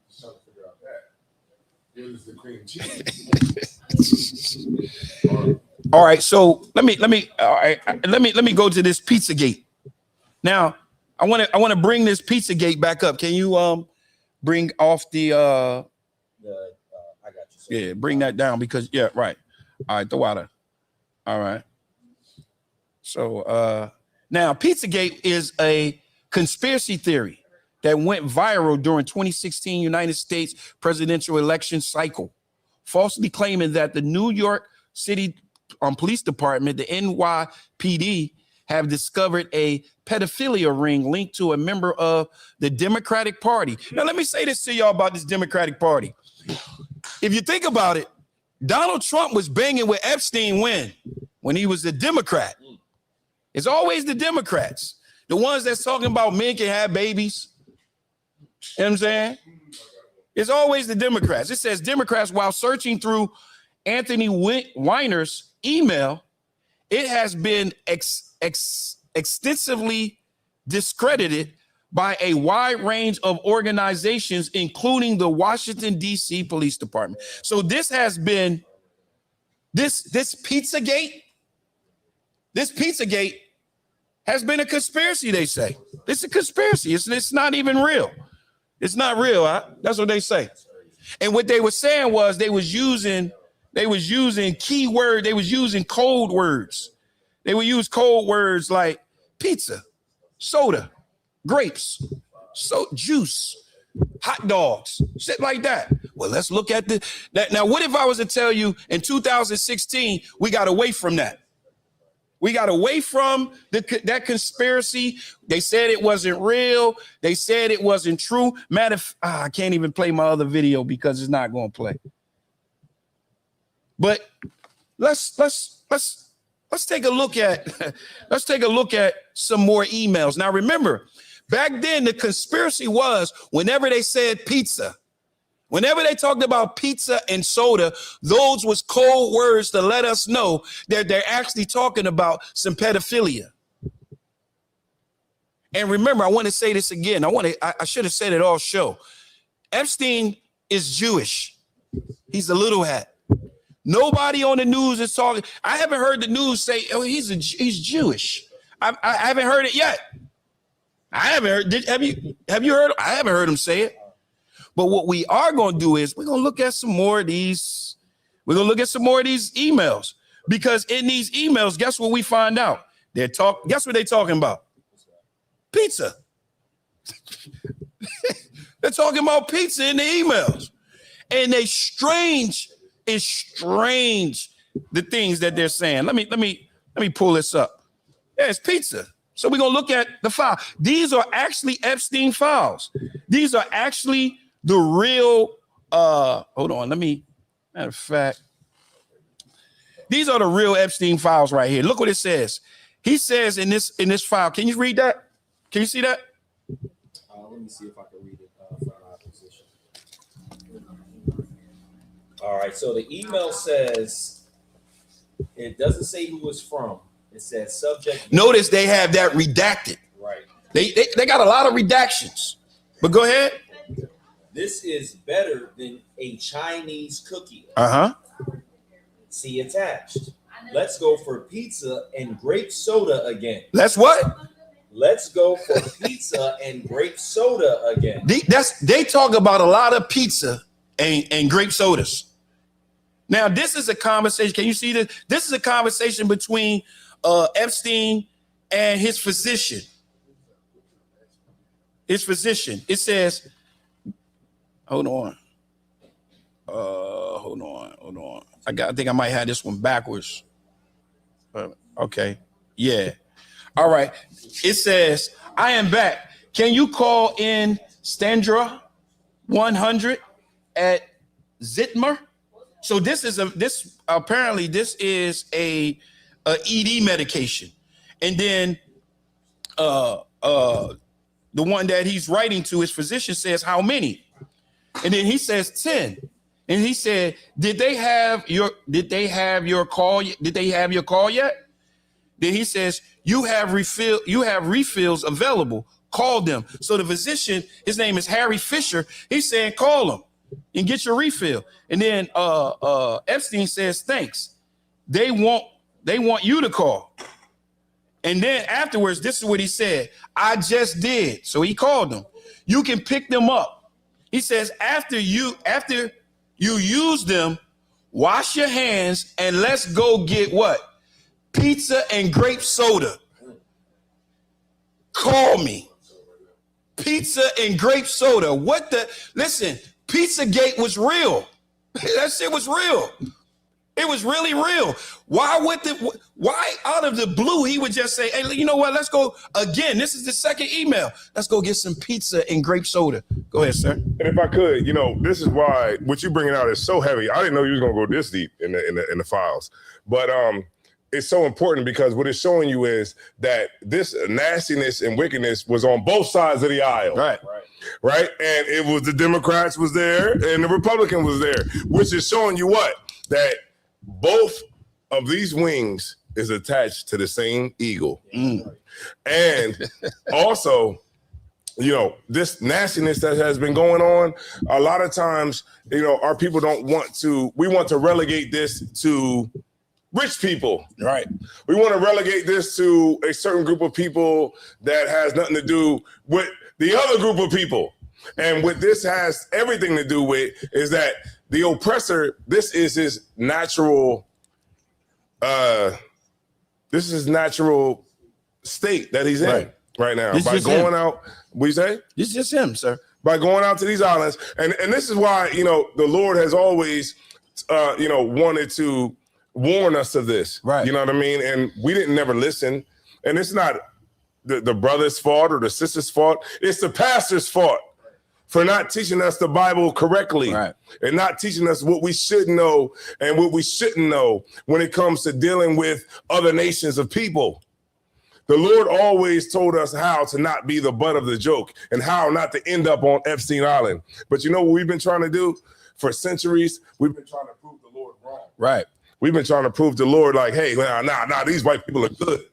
just trying to figure out that. What is the cream cheese? All right, so let me go to this Pizzagate. Now, I want to bring this Pizzagate back up. Can you bring off the I got you. yeah, bring that down because yeah, right. All right, the water. All right. So now Pizzagate is a conspiracy theory that went viral during 2016 United States presidential election cycle, falsely claiming that the New York City Police Department, the NYPD, have discovered a pedophilia ring linked to a member of the Democratic Party. Now, let me say this to y'all about this Democratic Party. If you think about it, Donald Trump was banging with Epstein when he was a Democrat. It's always the Democrats, the ones that's talking about men can have babies. You know what I'm saying? It's always the Democrats. It says Democrats, while searching through Anthony Weiner's email, it has been extensively discredited by a wide range of organizations, including the Washington, D.C. Police Department. So this has been, this Pizzagate has been a conspiracy, they say. It's a conspiracy. It's not even real. It's not real. Huh? That's what they say. And what they were saying was they was using keyword, they was using code words. They would use code words like pizza, soda, grapes, juice, hot dogs, shit like that. Well, let's look at that. Now, what if I was to tell you in 2016, we got away from that? We got away from that conspiracy. They said it wasn't real. They said it wasn't true. I can't even play my other video because it's not going to play. But let's take a look at some more emails. Now, remember, back then the conspiracy was whenever they said pizza, whenever they talked about pizza and soda, those was code words to let us know that they're actually talking about some pedophilia. And remember, I want to say this again. I should have said it all show. Epstein is Jewish. He's a little hat. Nobody on the news is talking. I haven't heard the news say, "Oh, he's Jewish." I haven't heard it yet. I haven't heard. Have you heard? I haven't heard him say it. But what we are going to do is we're going to look at some more of these. We're going to look at some more of these emails, because in these emails, guess what we find out? Guess what they're talking about? Pizza. They're talking about pizza in the emails, and it's strange the things that they're saying. Let me pull this up. Yeah, it's pizza. So we're gonna look at the file. These are actually Epstein files. These are actually the real. Hold on. Matter of fact, these are the real Epstein files right here. Look what it says. He says in this file. Can you read that? Can you see that? Let me see if I can read it from my position. All right, so the email says, it doesn't say who it's from. It says subject. Notice they have that redacted. Right. They got a lot of redactions. But go ahead. This is better than a Chinese cookie. Uh-huh. See attached. Let's go for pizza and grape soda again. Let's what? Let's go for pizza and grape soda again. They talk about a lot of pizza and grape sodas. Now, this is a conversation. Can you see this? This is a conversation between Epstein and his physician. It says, hold on. I think I might have this one backwards. Okay. Yeah. All right. It says, I am back. Can you call in Stendra? 100 at Zitmer. So this is apparently this is a ED medication. And then the one that he's writing to, his physician says, how many? And then he says 10. And he said, did they have your call? Did they have your call yet? Then he says, you have refills available. Call them. So the physician, his name is Harry Fisher. He's saying, call them and get your refill. And then Epstein says, thanks. They want you to call. And then afterwards, this is what he said. I just did. So he called them. You can pick them up. He says, after you use them, wash your hands and let's go get what? Pizza and grape soda. Call me. Pizza and grape soda. Listen, Pizzagate was real. That shit was real. It was really real. Why out of the blue he would just say, hey, you know what? Let's go again. This is the second email. Let's go get some pizza and grape soda. Go ahead, sir. And if I could, this is why what you bringing out is so heavy. I didn't know you was gonna go this deep in the files, but it's so important because what it's showing you is that this nastiness and wickedness was on both sides of the aisle. Right. And it was the Democrats was there and the Republican was there, which is showing you what? That both of these wings is attached to the same eagle. And also, this nastiness that has been going on, a lot of times, our people we want to relegate this to rich people. Right. We want to relegate this to a certain group of people that has nothing to do with the other group of people. And what this has everything to do with is that the oppressor, this is his natural state that he's in right now. By going out, we say? This is just him, sir. By going out to these islands. And this is why, the Lord has always, wanted to warn us of this. Right. You know what I mean? And we didn't never listen. And it's not the brother's fault or the sister's fault. It's the pastor's fault for not teaching us the Bible correctly and not teaching us what we should know and what we shouldn't know when it comes to dealing with other nations of people. The Lord always told us how to not be the butt of the joke and how not to end up on Epstein Island. But you know what we've been trying to do for centuries? We've been trying to prove the Lord wrong. Right. We've been trying to prove to the Lord, like, hey, nah, these white people are good.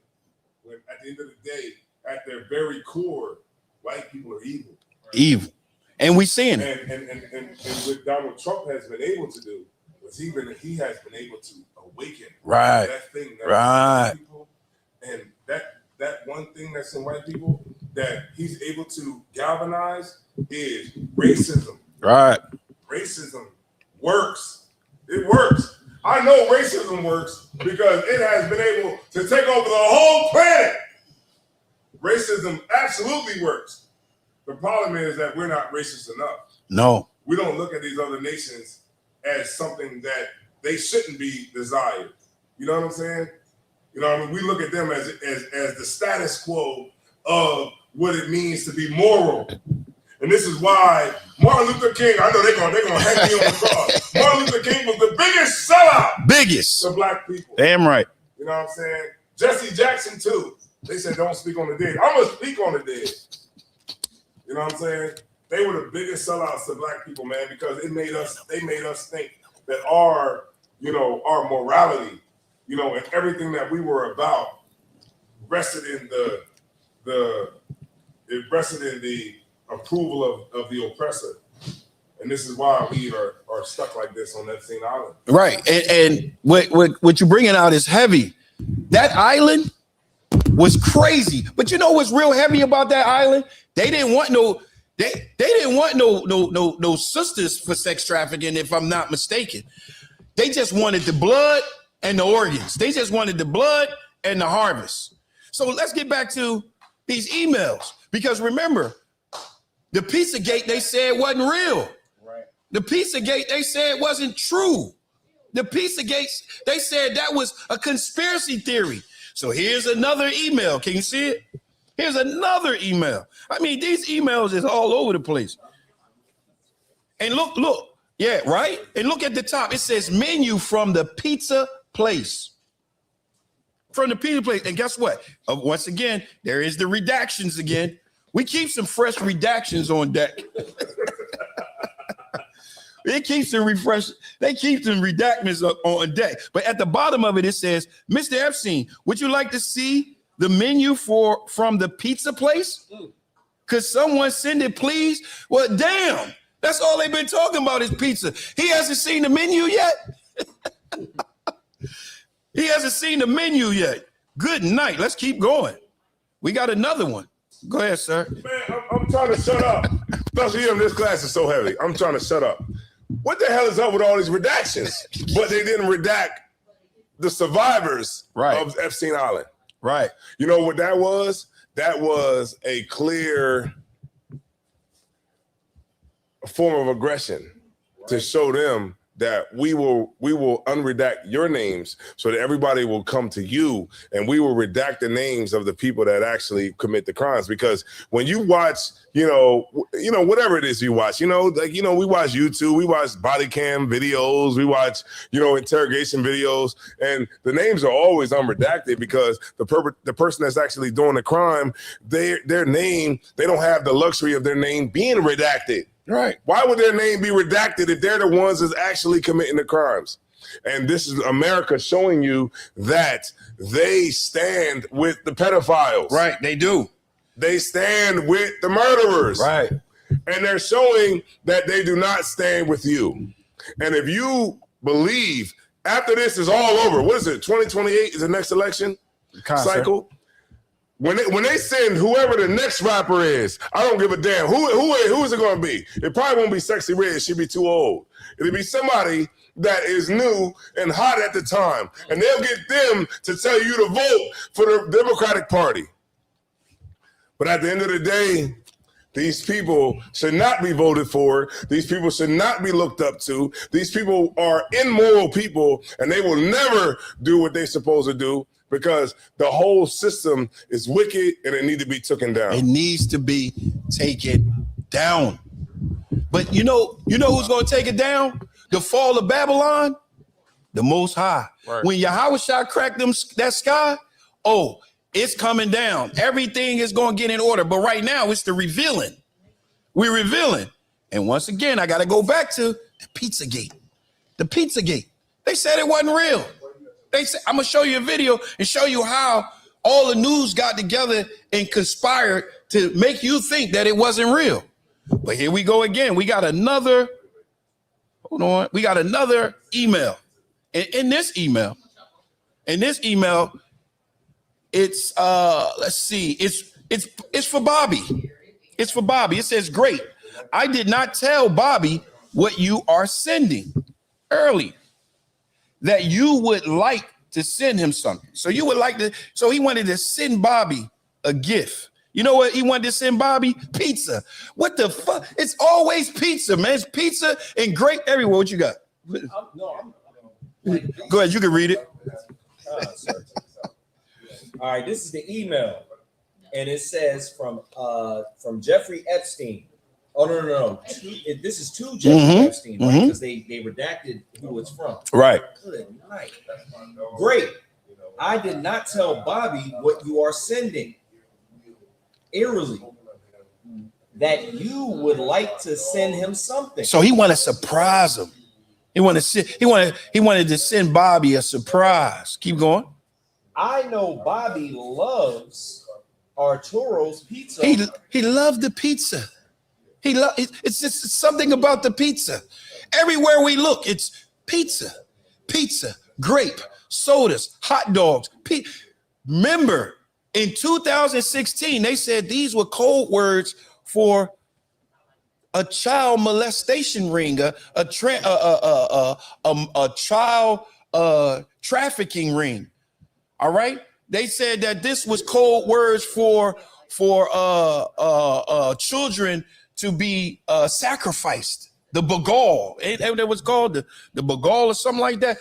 When at the end of the day, at their very core, white people are evil. Evil. And we seeing it. And what Donald Trump has been able to do was he has been able to awaken that thing that people, and that one thing that's in white people that he's able to galvanize is racism. Right. Racism works. It works. I know racism works because it has been able to take over the whole planet. Racism absolutely works. The problem is that we're not racist enough. No. We don't look at these other nations as something that they shouldn't be desired. You know what I'm saying? We look at them as the status quo of what it means to be moral. And this is why Martin Luther King, I know they're gonna hang me on the cross. Martin Luther King was the biggest sellout. Biggest. To black people. Damn right. You know what I'm saying? Jesse Jackson too. They said don't speak on the dead. I'm gonna speak on the dead. You know what I'm saying? They were the biggest sellouts to black people, man, because they made us think that our morality, and everything that we were about rested in the approval of the oppressor. And this is why we are stuck like this on Epstein Island. Right. And what you're bringing out is heavy. That island was crazy. But you know what's real heavy about that island? They didn't want no sisters for sex trafficking, if I'm not mistaken. They just wanted the blood and the organs. They just wanted the blood and the harvest. So let's get back to these emails. Because remember, the Pizzagate, they said wasn't real. Right. The Pizzagate, they said wasn't true. The Pizzagate, they said that was a conspiracy theory. So here's another email. Can you see it? Here's another email. I mean, these emails is all over the place. And look. Yeah, right? And look at the top. It says menu from the pizza place. From the pizza place. And guess what? Once again, there is the redactions again. We keep some fresh redactions on deck. It keeps them refresh. They keep them redactions on deck. But at the bottom of it, it says, Mr. Epstein, would you like to see the menu from the pizza place? Could someone send it, please? Well, damn. That's all they've been talking about is pizza. He hasn't seen the menu yet. He hasn't seen the menu yet. Good night. Let's keep going. We got another one. Go ahead, sir. Man, I'm trying to shut up. Especially him, this class is so heavy. I'm trying to shut up. What the hell is up with all these redactions? But they didn't redact the survivors of Epstein Island. Right. You know what that was? That was a clear form of aggression to show them that we will unredact your names so that everybody will come to you, and we will redact the names of the people that actually commit the crimes. Because when you watch, whatever it is you watch, we watch YouTube, we watch body cam videos, we watch, interrogation videos, and the names are always unredacted because the person that's actually doing the crime, their name, they don't have the luxury of their name being redacted. Right. Why would their name be redacted if they're the ones that's actually committing the crimes? And this is America showing you that they stand with the pedophiles. Right, they do. They stand with the murderers. Right. And they're showing that they do not stand with you. And if you believe after this is all over, what is it, 2028 is the next election cycle? When they send whoever the next rapper is, I don't give a damn. Who is it going to be? It probably won't be Sexy Red. She'll be too old. It'll be somebody that is new and hot at the time. And they'll get them to tell you to vote for the Democratic Party. But at the end of the day, these people should not be voted for. These people should not be looked up to. These people are immoral people, and they will never do what they're supposed to do, because the whole system is wicked and it needs to be taken down. It needs to be taken down. But you know who's going to take it down? The fall of Babylon? The Most High. Right. When Yahushua cracked that sky, it's coming down. Everything is going to get in order. But right now, it's the revealing. We're revealing. And once again, I got to go back to the pizzagate. The pizzagate. They said it wasn't real. They said, I'm going to show you a video and show you how all the news got together and conspired to make you think that it wasn't real. But here we go again. We got another, we got another email. And in this email, it's let's see, it's for Bobby. It's for Bobby. It says, great. I did not tell Bobby what you are sending early, that you would like to send him something. So he wanted to send Bobby a gift. You know what he wanted to send Bobby? Pizza. What the fuck? It's always pizza, man. It's pizza and grape everywhere. What you got? Go ahead, you can read it. All right, this is the email, and it says from Jeffrey Epstein. Oh no! This is to Jeffrey Epstein, right? Because they redacted who it's from. Right. Good night. Great. I did not tell Bobby what you are sending. Eerily, that you would like to send him something. So he wanted to surprise him. He wanted to send Bobby a surprise. Keep going. I know Bobby loves Arturo's pizza. He loved the pizza. It's just something about the pizza. Everywhere we look, it's pizza, grape, sodas, hot dogs. Remember, in 2016, they said these were code words for a child molestation ring, a child trafficking ring. All right. They said that this was code words for children to be sacrificed. The Bagal. That was called the Bagal or something like that.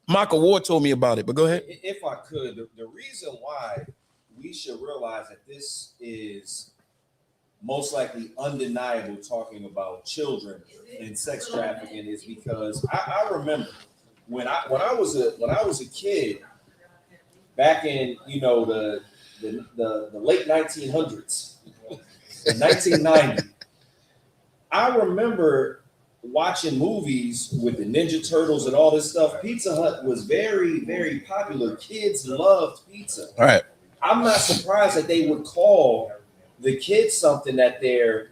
Michael Ward told me about it, but go ahead. If I could, the reason why we should realize that this is most likely undeniable talking about children and sex trafficking is because I remember when I was a kid back in the late 1900s, 1990. I remember watching movies with the Ninja Turtles and all this stuff. Pizza Hut was very, very popular. Kids loved pizza. All right. I'm not surprised that they would call the kids something that they're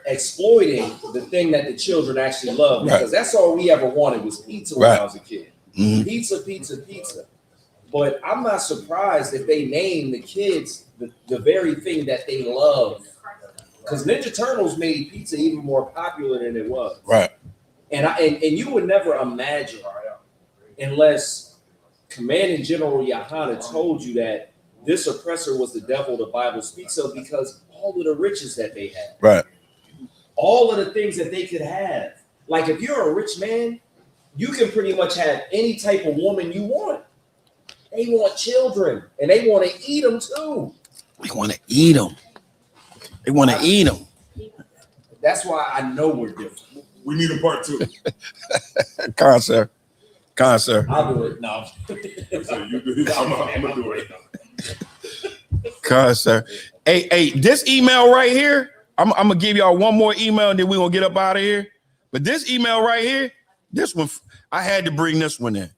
exploiting the thing that the children actually love, because that's all we ever wanted was pizza when I was a kid. Pizza, pizza, pizza. But I'm not surprised if they name the kids the very thing that they love, because Ninja Turtles made pizza even more popular than it was. Right. And you would never imagine, unless Commanding General Yohana told you that this oppressor was the devil the Bible speaks of, because all of the riches that they had, right, all of the things that they could have. Like if you're a rich man, you can pretty much have any type of woman you want. They want children, and they want to eat them too. They want to eat them. They want to eat them. That's why I know we're different. We need a part two. Con, sir. I'll do it. No. I'm gonna do it. Con, sir. Hey, this email right here, I'm gonna give y'all one more email and then we're gonna get up out of here. But this email right here, this one, I had to bring this one in.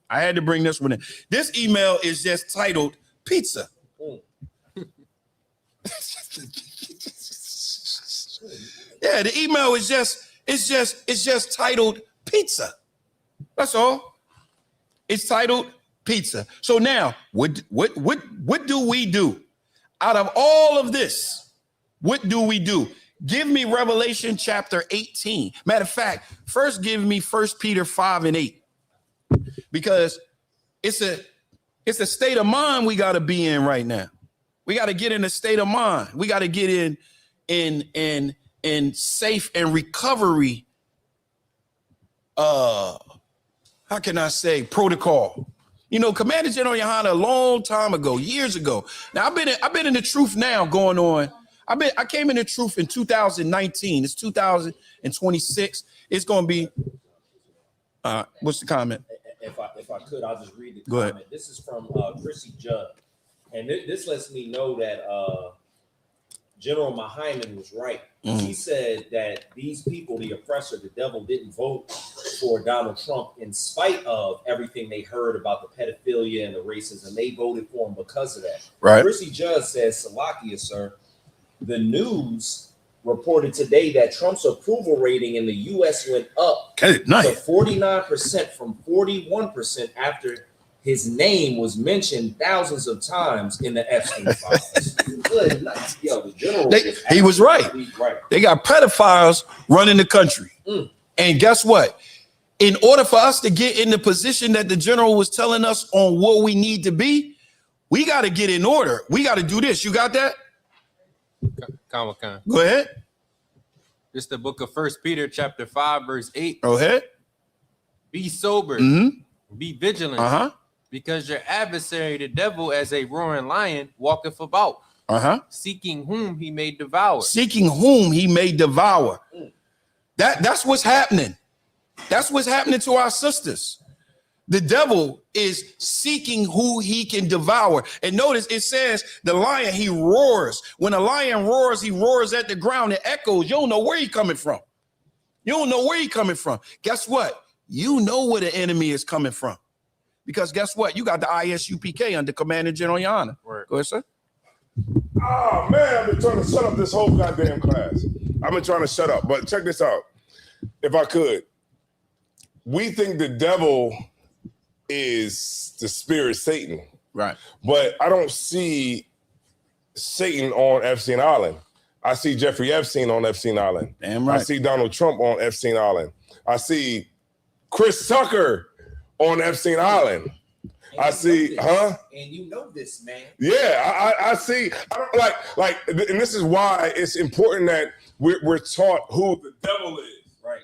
This email is just titled Pizza. Yeah, the email is just titled Pizza. That's all. It's titled Pizza. So now, what do we do? Out of all of this, what do we do? Give me Revelation chapter 18. Matter of fact, first give me 1 Peter 5:8. Because it's a state of mind we got to be in right now. We got to get in a state of mind. We got to get in safe and recovery. How can I say protocol? You know, Commander General Yohana a long time ago, years ago. Now I've been in the truth now going on. I came in the truth in 2019. It's 2026. It's gonna be. What's the comment? If I could, I'll just read the Go comment. ahead. This is from Chrissy Judd, and this lets me know that General Mahyman was right. He said that these people, the oppressor, the devil, didn't vote for Donald Trump in spite of everything they heard about the pedophilia and the racism. They voted for him because of that. Right. Chrissy Judd says, Salakia, sir, the news reported today that Trump's approval rating in the U.S. went up to 49% from 41% after his name was mentioned thousands of times in the Epstein files. Good night. Yo, the general He was right. They got pedophiles running the country. And guess what? In order for us to get in the position that the general was telling us on what we need to be, we got to get in order. We got to do this. You got that? Comic-Con. Go ahead. This is the book of 1 Peter chapter 5, verse 8. Go ahead. Be sober. Be vigilant. Because your adversary, the devil, as a roaring lion, walketh about, seeking whom he may devour. Seeking whom he may devour. That's what's happening. That's what's happening to our sisters. The devil is seeking who he can devour. And notice it says the lion, he roars. When a lion roars, he roars at the ground. It echoes. You don't know where he's coming from. Guess what? You know where the enemy is coming from. Because guess what? You got the ISUPK under Commander General Yohana. Go ahead, sir. Oh, man, I've been trying to shut up this whole goddamn class. I've been trying to shut up. But check this out. If I could. We think the devil is the spirit Satan. Right. But I don't see Satan on Epstein Island. I see Jeffrey Epstein on Epstein Island. Damn right. I see Donald Trump on Epstein Island. I see Chris Tucker on Epstein Island. I see, And you know this, man. Yeah, I see. I don't like, and this is why it's important that we're taught who the devil is. Right.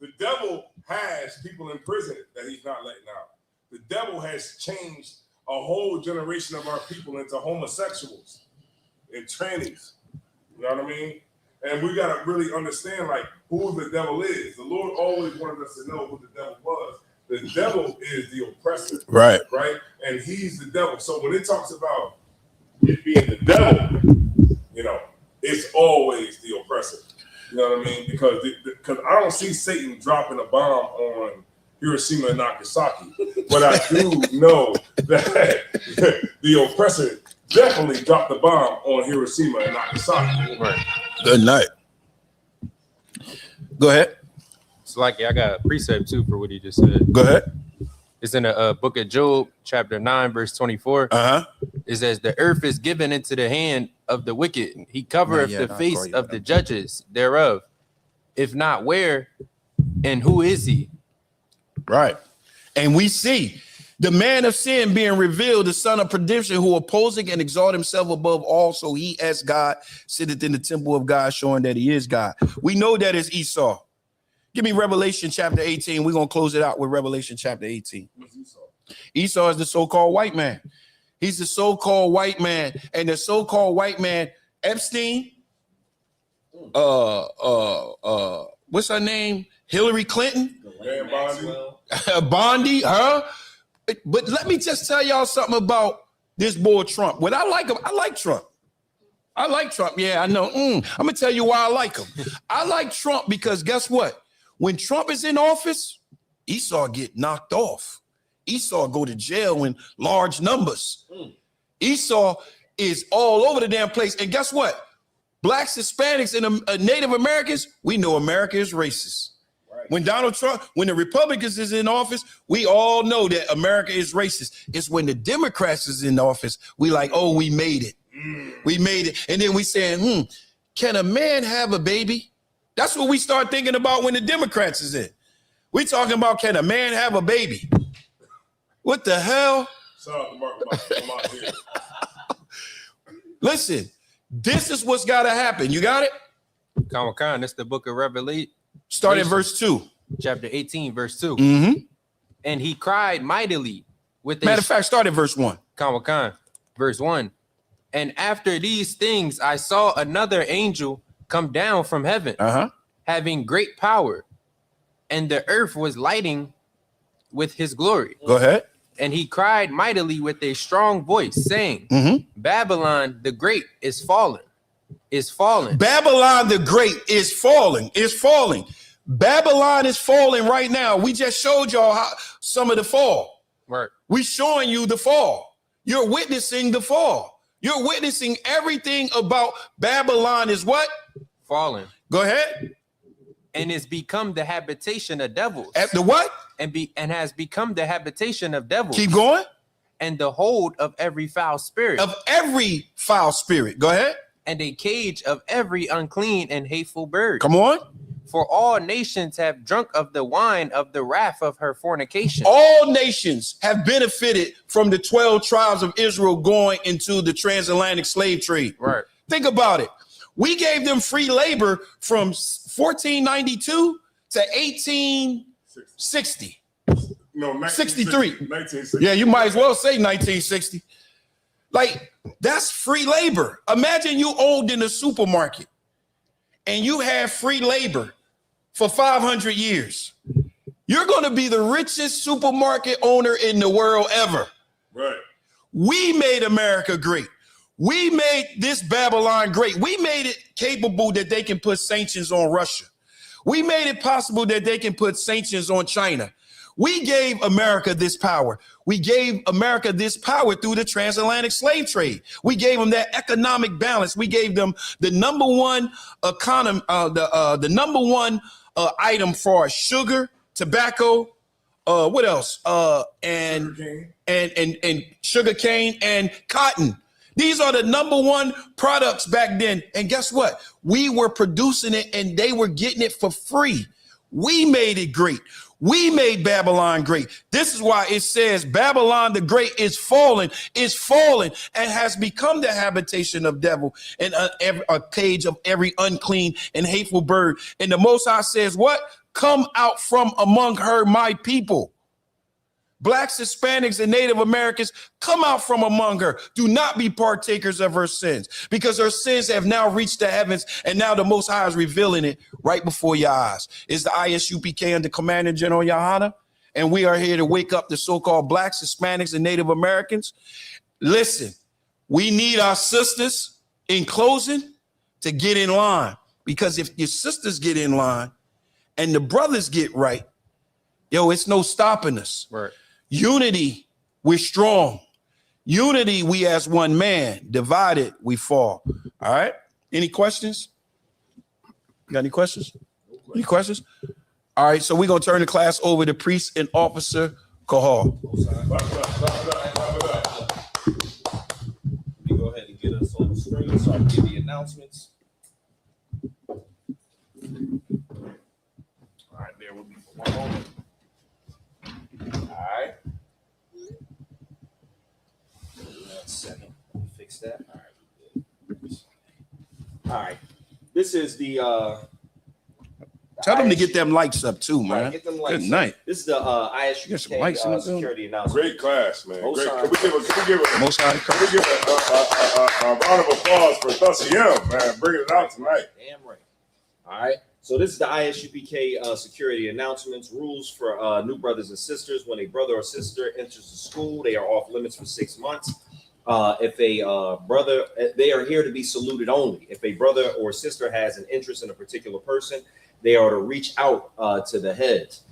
The devil has people in prison that he's not letting out. The devil has changed a whole generation of our people into homosexuals. in trainings. You know what I mean? And we got to really understand like who the devil is. The Lord always wanted us to know who the devil was. The devil is the oppressor. Right. Right? And he's the devil. So when it talks about it being the devil, you know, it's always the oppressor. You know what I mean? Because I don't see Satan dropping a bomb on Hiroshima and Nagasaki, but I do know that the oppressor definitely dropped the bomb on Hiroshima and Nagasaki. Right. Good night. Go ahead. It's like I got a precept too for what he just said. Go ahead. It's in the book of Job, chapter 9, verse 24. It says, the earth is given into the hand of the wicked. He covereth the face of the judges thereof. If not, where and who is he? Right. And we see the man of sin being revealed, the son of perdition, who opposing and exalt himself above all, so he as God sitteth in the temple of God, showing that he is God. We know that is Esau. Give me Revelation chapter 18. We're going to close it out with Revelation chapter 18. Esau is the so-called white man. He's the so-called white man. And the so-called white man, Epstein, what's her name? Hillary Clinton, Bondi, huh? But let me just tell y'all something about this boy Trump. When I like him, I like Trump. I like Trump. Yeah, I know. I'm gonna tell you why I like him. I like Trump because guess what? When Trump is in office, Esau get knocked off. Esau go to jail in large numbers. Esau is all over the damn place. And guess what? Blacks, Hispanics, and Native Americans, we know America is racist. Right. When Donald Trump, when the Republicans is in office, we all know that America is racist. It's when the Democrats is in office, we like, oh, we made it. We made it. And then we saying, can a man have a baby? That's what we start thinking about when the Democrats is in. We talking about, can a man have a baby? What the hell? Shout out to Mark here. Listen, this is what's got to happen. You got it? Khan, that's the book of Revelation. Start at verse 2. Chapter 18, verse 2. Mm-hmm. And he cried mightily with Matter of fact, start at verse 1. Khan, verse 1. And after these things, I saw another angel come down from heaven, having great power, and the earth was lighting with his glory. Go ahead. And he cried mightily with a strong voice, saying, Babylon the Great is fallen, is fallen. Babylon the Great is falling, is falling. Babylon is falling right now. We just showed y'all how some of the fall. Right. We showing you the fall. You're witnessing the fall. You're witnessing everything about Babylon is what? Fallen. Go ahead. And is become the habitation of devils. At the what? And has become the habitation of devils. Keep going. And the hold of every foul spirit. Of every foul spirit. Go ahead. And a cage of every unclean and hateful bird. Come on. For all nations have drunk of the wine of the wrath of her fornication. All nations have benefited from the 12 tribes of Israel going into the transatlantic slave trade. Right. Think about it. We gave them free labor from 1492 to 1860. No, 63. 1960. Yeah, you might as well say 1960. Like, that's free labor. Imagine you owned in a supermarket and you have free labor for 500 years. You're going to be the richest supermarket owner in the world ever. Right. We made America great. We made this Babylon great. We made it capable that they can put sanctions on Russia. We made it possible that they can put sanctions on China. We gave America this power. We gave America this power through the transatlantic slave trade. We gave them that economic balance. We gave them the number one economy, the number one item for sugar, tobacco, what else? And sugar cane and cotton. These are the number one products back then. And guess what? We were producing it and they were getting it for free. We made it great. We made Babylon great. This is why it says Babylon the Great is fallen, and has become the habitation of devil and a cage of every unclean and hateful bird. And the Most High says what? Come out from among her, my people. Blacks, Hispanics, and Native Americans, come out from among her. Do not be partakers of her sins, because her sins have now reached the heavens, and now the Most High is revealing it right before your eyes. It's the ISUPK under Commander General Yohana, and we are here to wake up the so-called Blacks, Hispanics, and Native Americans. Listen, we need our sisters, in closing, to get in line, because if your sisters get in line and the brothers get right, yo, it's no stopping us. Right. Unity, we're strong. Unity, we as one man. Divided, we fall. All right. Any questions? Got any questions? Any questions? All right. So we're going to turn the class over to Priest and Officer Kahal. Let me go ahead and get us on the screen so I can give the announcements. All right. Bear with me for one moment. All right. 1 second. Let me fix that. All right. All right. This is the Tell them to get them lights up too, man. Right, get them lights Good night. This is the ISUPK security announcement. Great class, man. Most Great. high. Can we give a Most High. round of applause for Thussiem, man, bringing it out tonight. Damn right. All right. So this is the ISUPK security announcements. Rules for new brothers and sisters. When a brother or sister enters the school, they are off limits for 6 months. If a brother, they are here to be saluted only. If a brother or sister has an interest in a particular person, they are to reach out to the heads.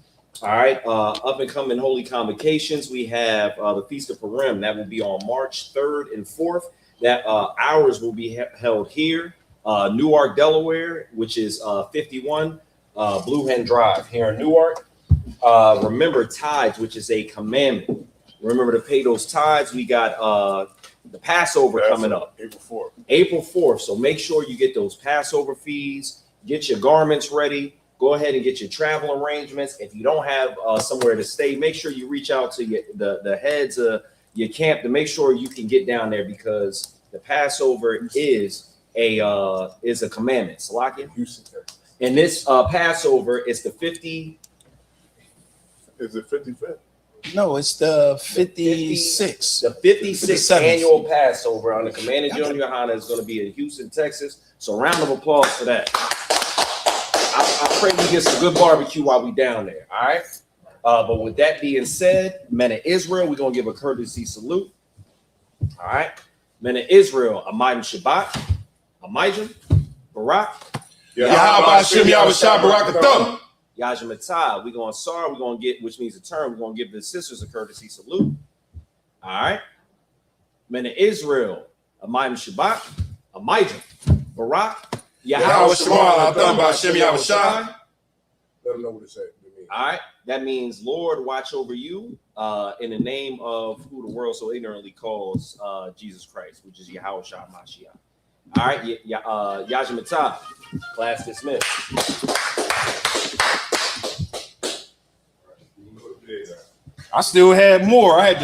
All right. Up and coming holy convocations. We have the Feast of Purim. That will be on March 3rd and 4th. That hours will be held here. Newark, Delaware, which is 51 Blue Hen Drive here in Newark. Remember tithes, which is a commandment. Remember to pay those tithes. We got the Passover coming up. April 4th. So make sure you get those Passover fees. Get your garments ready. Go ahead and get your travel arrangements. If you don't have somewhere to stay, make sure you reach out to the heads of your camp to make sure you can get down there, because the Passover is a commandment. Salakia. And this Passover is the 50. Is it 55th? No, it's the 56th. The 56th annual Passover on the Commander General Yohana is going to be in Houston, Texas. So round of applause for that. I pray we get some good barbecue while we down there. All right. But with that being said, men of Israel, we're going to give a courtesy salute. All right. Men of Israel, Amayim Shabbat, Amayim, Barak. Yahweh Barak. Yajamatai, we're going to SAR, we're going to get, which means a turn, we're going to give the sisters a courtesy salute. All right. Men of Israel, Amayim Shabbat, Amayim, Barak, Yahweh Shema, Bashem Yahushai. Let them know what it said. All right. That means, Lord, watch over you in the name of who the world so ignorantly calls Jesus Christ, which is Yahweh Shah Mashiach. All right. Yajamatai, class dismissed. I still had more. I had to